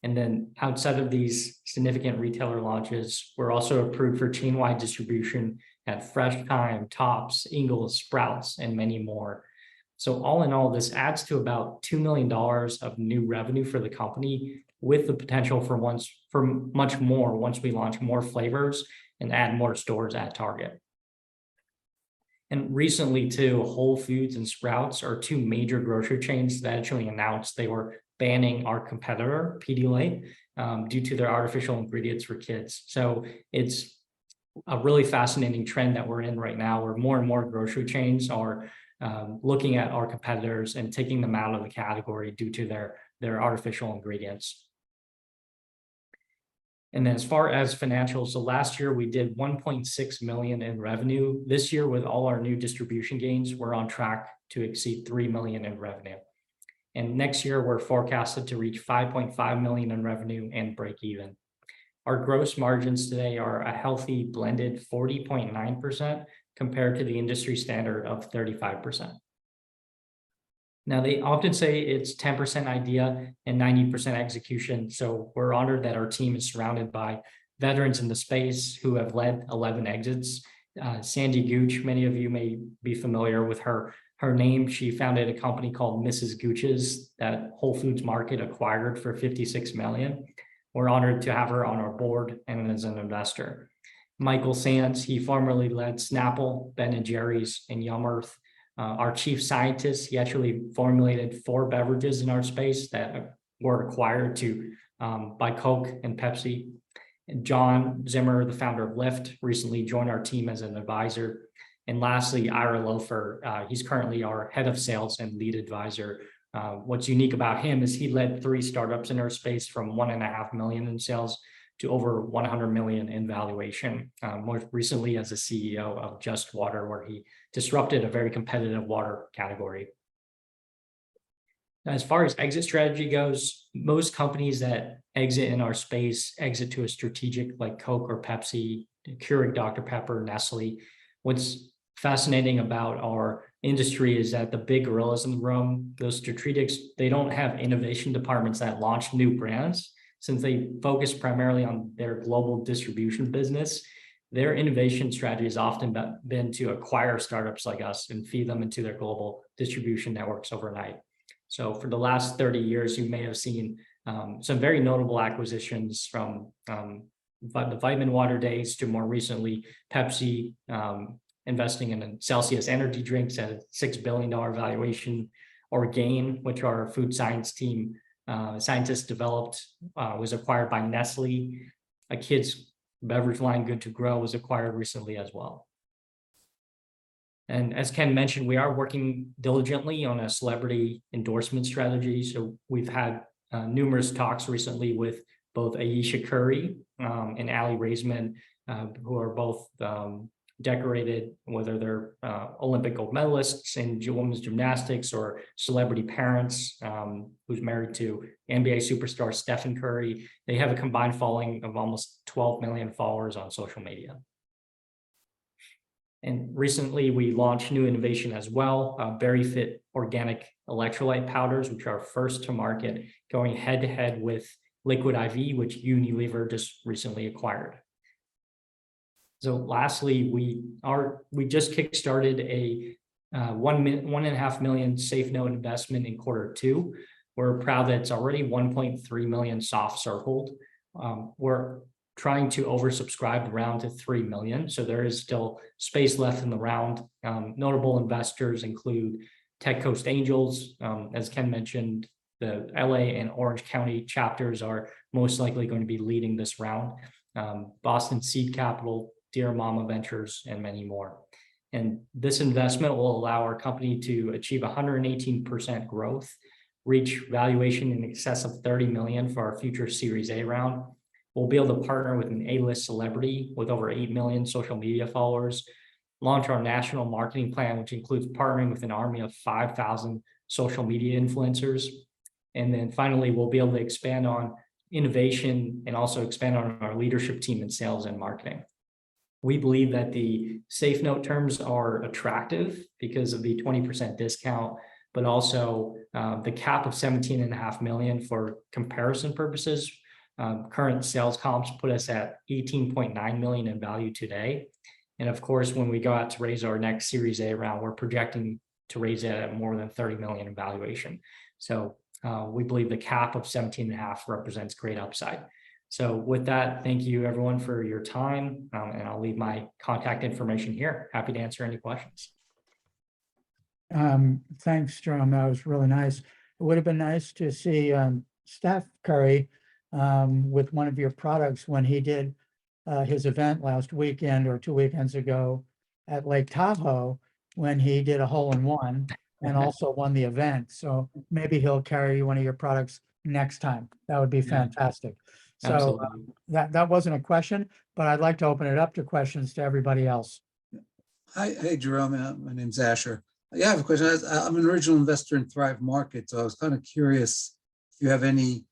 And then outside of these significant retailer launches, we're also approved for chain-wide distribution at Fresh Thyme, Tops, Ingles, Sprouts, and many more. So all in all, this adds to about $2 million of new revenue for the company, with the potential for much more once we launch more flavors and add more stores at Target. And recently too, Whole Foods and Sprouts are two major grocery chains that actually announced they were banning our competitor, Pedialyte, due to their artificial ingredients for kids. So it's a really fascinating trend that we're in right now, where more and more grocery chains are looking at our competitors and taking them out of the category due to their artificial ingredients. And then as far as financials, so last year we did 1.6 million in revenue. This year, with all our new distribution gains, we're on track to exceed 3 million in revenue. And next year, we're forecasted to reach 5.5 million in revenue and break even. Our gross margins today are a healthy blended 40.9% compared to the industry standard of 35%. Now, they often say it's 10% idea and 90% execution. So we're honored that our team is surrounded by veterans in the space who have led 11 exits. Sandy Gooch, many of you may be familiar with her name. She founded a company called Mrs. Gooch's that Whole Foods Market acquired for 56 million. We're honored to have her on our board and as an investor. Michael Sands, he formerly led Snapple, Ben & Jerry's, and Yum Earth. Our chief scientist, he actually formulated 4 beverages in our space that were acquired by Coke and Pepsi. And John Zimmer, the founder of Lyft, recently joined our team as an advisor. And lastly, Ira Loeppert, he's currently our head of sales and lead advisor. What's unique about him is he led 3 startups in our space from 1.5 million in sales to over 100 million in valuation, more recently as the CEO of Just Water, where he disrupted a very competitive water category. Now, as far as exit strategy goes, most companies that exit in our space exit to a strategic like Coke or Pepsi, Keurig Dr. Pepper, Nestle. What's fascinating about our industry is that the big gorillas in the room, those strategics, they don't have innovation departments that launch new brands. Since they focus primarily on their global distribution business, their innovation strategy has often been to acquire startups like us and feed them into their global distribution networks overnight. So for the last 30 years, you may have seen some very notable acquisitions from the vitamin water days to more recently Pepsi investing in Celsius energy drinks at a $6 billion valuation, or Gain, which our food science team scientists developed, was acquired by Nestle. A kids beverage line, Good to Grow, was acquired recently as well. And as Ken mentioned, we are working diligently on a celebrity endorsement strategy. So we've had numerous talks recently with both Ayesha Curry and Aly Raisman, who are both decorated, whether they're Olympic gold medalists in women's gymnastics or celebrity parents, who's married to NBA superstar Stephen Curry. They have a combined following of almost 12 million followers on social media. And recently we launched new innovation as well, Berry Fit organic electrolyte powders, which are first to market, going head to head with Liquid IV, which Unilever just recently acquired. So lastly, we just kickstarted a 1.5 million safe note investment in Q2. We're proud that it's already 1.3 million soft circled. We're trying to oversubscribe the round to 3 million. So there is still space left in the round. Notable investors include Tech Coast Angels. As Ken mentioned, the LA and Orange County chapters are most likely going to be leading this round. Boston Seed Capital, Dear Mama Ventures, and many more. And this investment will allow our company to achieve 118% growth, reach valuation in excess of 30 million for our future Series A round. We'll be able to partner with an A-list celebrity with over 8 million social media followers, launch our national marketing plan, which includes partnering with an army of 5,000 social media influencers. And then finally, we'll be able to expand on innovation and also expand on our leadership team in sales and marketing. We believe that the safe note terms are attractive because of the 20% discount, but also the cap of 17.5 million for comparison purposes. Current sales comps put us at 18.9 million in value today. And of course, when we go out to raise our next Series A round, we're projecting to raise it at more than 30 million in valuation. So we believe the cap of 17.5 represents great upside. So with that, thank you everyone for your time. And I'll leave my contact information here. Happy to answer any questions. Thanks, Jerome. That was really nice. It would have been nice to see Steph Curry with one of your products when he did his event last weekend or 2 weekends ago at Lake Tahoe, when he did a hole-in-one and also won the event. So maybe he'll carry one of your products next time. That would be fantastic. So that wasn't a question, but I'd like to open it up to questions to everybody else. Hi, hey Jerome, my name's Asher. Yeah, I have a question. I'm an original investor in Thrive Market, so I was kind of curious if you have any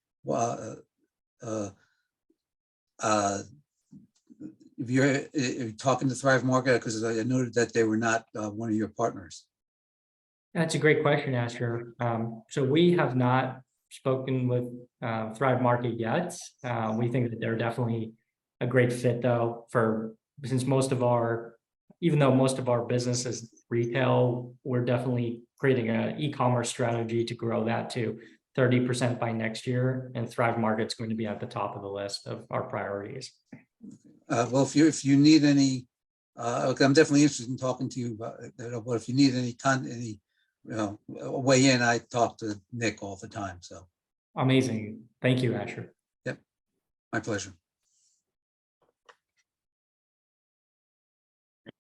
if you're talking to Thrive Market, because I noted that they were not one of your partners. That's a great question, Asher. So we have not spoken with Thrive Market yet. We think that they're definitely a great fit, though, since even though most of our business is retail, we're definitely creating an e-commerce strategy to grow that to 30% by next year, and Thrive Market's going to be at the top of the list of our priorities. Well, if you need any, okay, I'm definitely interested in talking to you about it, but if you need any weigh in, I talk to Nick all the time. So amazing. Thank you, Asher. Yep, my pleasure.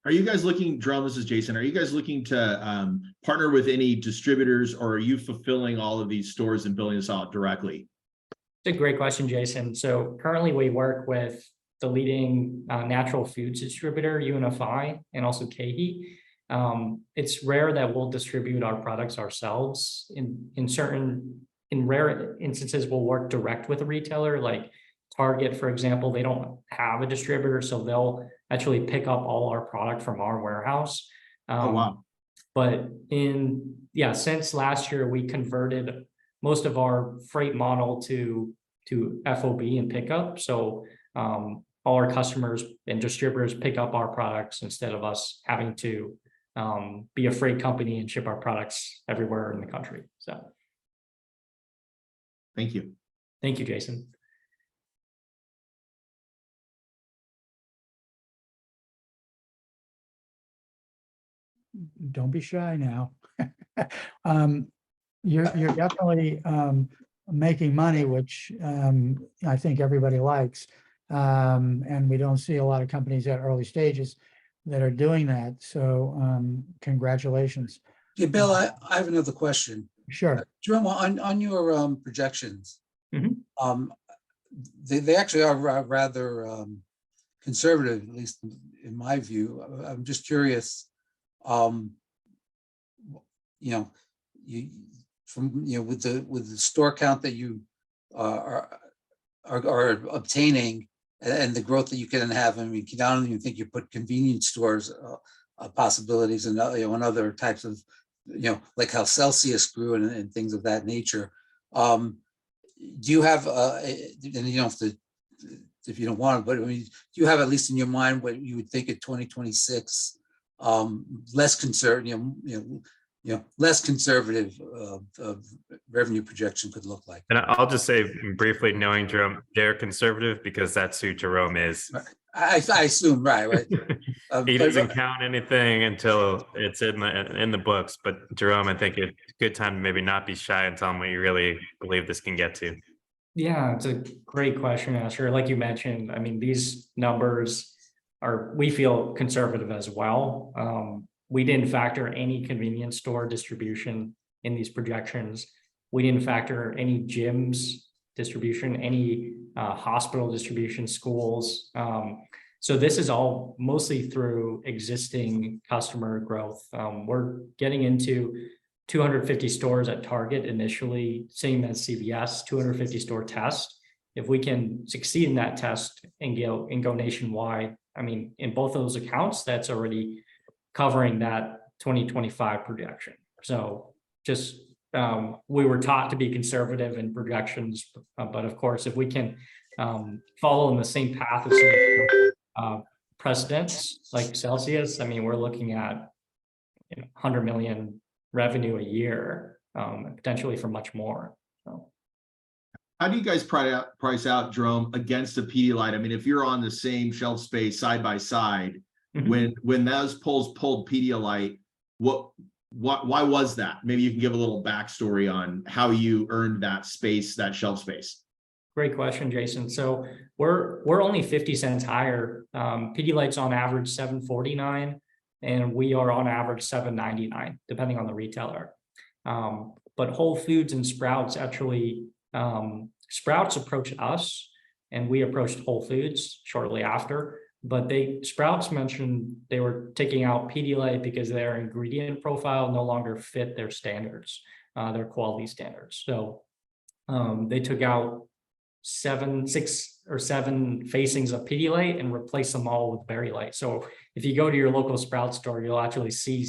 Are you guys looking, Jerome, this is Jason, are you guys looking to partner with any distributors, or are you fulfilling all of these stores and building this out directly? It's a great question, Jason. So currently we work with the leading natural foods distributor, UNFI, and also KeHE. It's rare that we'll distribute our products ourselves. In rare instances, we'll work direct with a retailer, like Target, for example. They don't have a distributor, so they'll actually pick up all our product from our warehouse. Oh, wow. But since last year, we converted most of our freight model to FOB and pickup. So all our customers and distributors pick up our products instead of us having to be a freight company and ship our products everywhere in the country. So thank you. Thank you, Jason. Don't be shy now. You're definitely making money, which I think everybody likes. And we don't see a lot of companies at early stages that are doing that. So congratulations. Yeah, Bill, I have another question. Sure. Jerome, on your projections, Mm-hmm. They actually are rather conservative, at least in my view. I'm just curious, with the store count that you are obtaining and the growth that you can have. I mean, I don't even think you put convenience stores possibilities and and other types of, like how Celsius grew and things of that nature. Do you have and you don't have to, if you don't want to, but I mean, do you have at least in your mind what you would think at 2026 less conservative, less conservative revenue projection could look like? And I'll just say briefly, knowing Jerome, they're conservative because that's who Jerome is. I assume, right. He doesn't count anything until it's in the books. But Jerome, I think it's a good time to maybe not be shy and tell him what you really believe this can get to. Yeah, it's a great question, Asher. Like you mentioned, I mean, these numbers are, we feel conservative as well. We didn't factor any convenience store distribution in these projections. We didn't factor any gyms distribution, any hospital distribution, schools. So this is all mostly through existing customer growth. We're getting into 250 stores at Target initially, same as CVS, 250 store test. If we can succeed in that test and go nationwide, I mean, in both those accounts, that's already covering that 2025 projection. So just we were taught to be conservative in projections, but of course, if we can follow in the same path as precedents like Celsius, I mean, we're looking at 100 million revenue a year, potentially for much more. So. How do you guys price out, Jerome, against a Pedialyte? I mean, if you're on the same shelf space side by side, when those polls pulled Pedialyte, why was that? Maybe you can give a little backstory on how you earned that space, that shelf space. Great question, Jason. So we're only 50 cents higher. Pedialyte's on average $7.49, and we are on average $7.99, depending on the retailer. But Whole Foods and Sprouts actually, Sprouts approached us, and we approached Whole Foods shortly after. But Sprouts mentioned they were taking out Pedialyte because their ingredient profile no longer fit their standards, their quality standards. So they took out 6 or 7 facings of Pedialyte and replaced them all with Berry Light. So if you go to your local Sprouts store, you'll actually see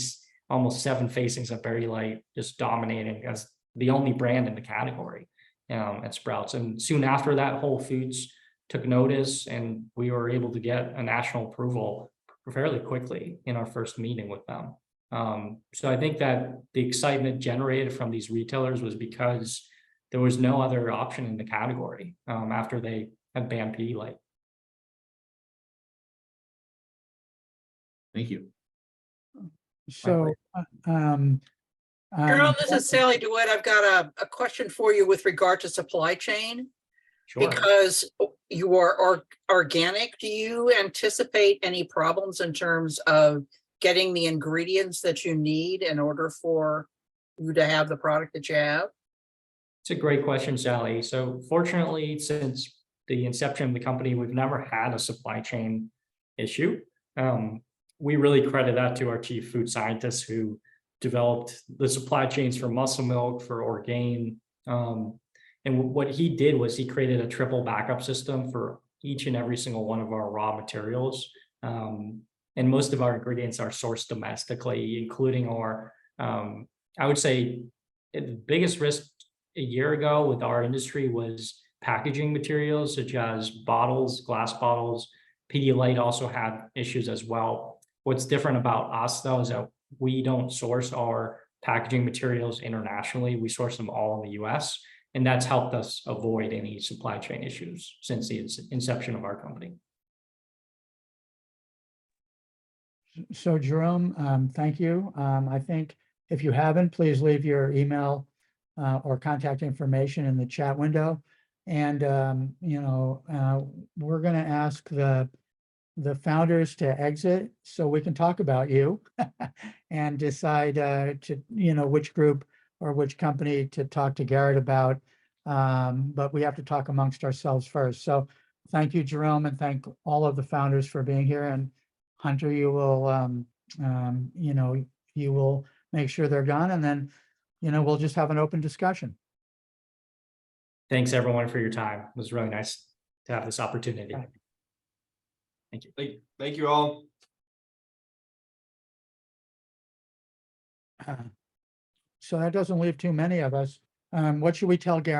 almost 7 facings of Berry Light just dominating as the only brand in the category at Sprouts. And soon after that, Whole Foods took notice, and we were able to get a national approval fairly quickly in our first meeting with them. So I think that the excitement generated from these retailers was because there was no other option in the category after they had banned Pedialyte. Thank you. So, Jerome, this is Sally DeWitt. I've got a question for you with regard to supply chain. Sure. Because you are organic, do you anticipate any problems in terms of getting the ingredients that you need in order for you to have the product that you have? It's a great question, Sally. So fortunately, since the inception of the company, we've never had a supply chain issue. We really credit that to our chief food scientist who developed the supply chains for muscle milk, for Orgain. And what he did was he created a triple backup system for each and every single one of our raw materials. And most of our ingredients are sourced domestically, including our, I would say the biggest risk a year ago with our industry was packaging materials such as bottles, glass bottles. Pedialyte also had issues as well. What's different about us though is that we don't source our packaging materials internationally. We source them all in the US. And that's helped us avoid any supply chain issues since the inception of our company. So Jerome, thank you. I think if you haven't, please leave your email or contact information in the chat window. And, we're going to ask the founders to exit so we can talk about you and decide which group or which company to talk to Garrett about. But we have to talk amongst ourselves first. So thank you, Jerome, and thank all of the founders for being here. And Hunter, you will, you will make sure they're gone, and then, we'll just have an open discussion. Thanks everyone for your time. It was really nice to have this opportunity. Thank you. Thank you all. So that doesn't leave too many of us. What should we tell Garrett?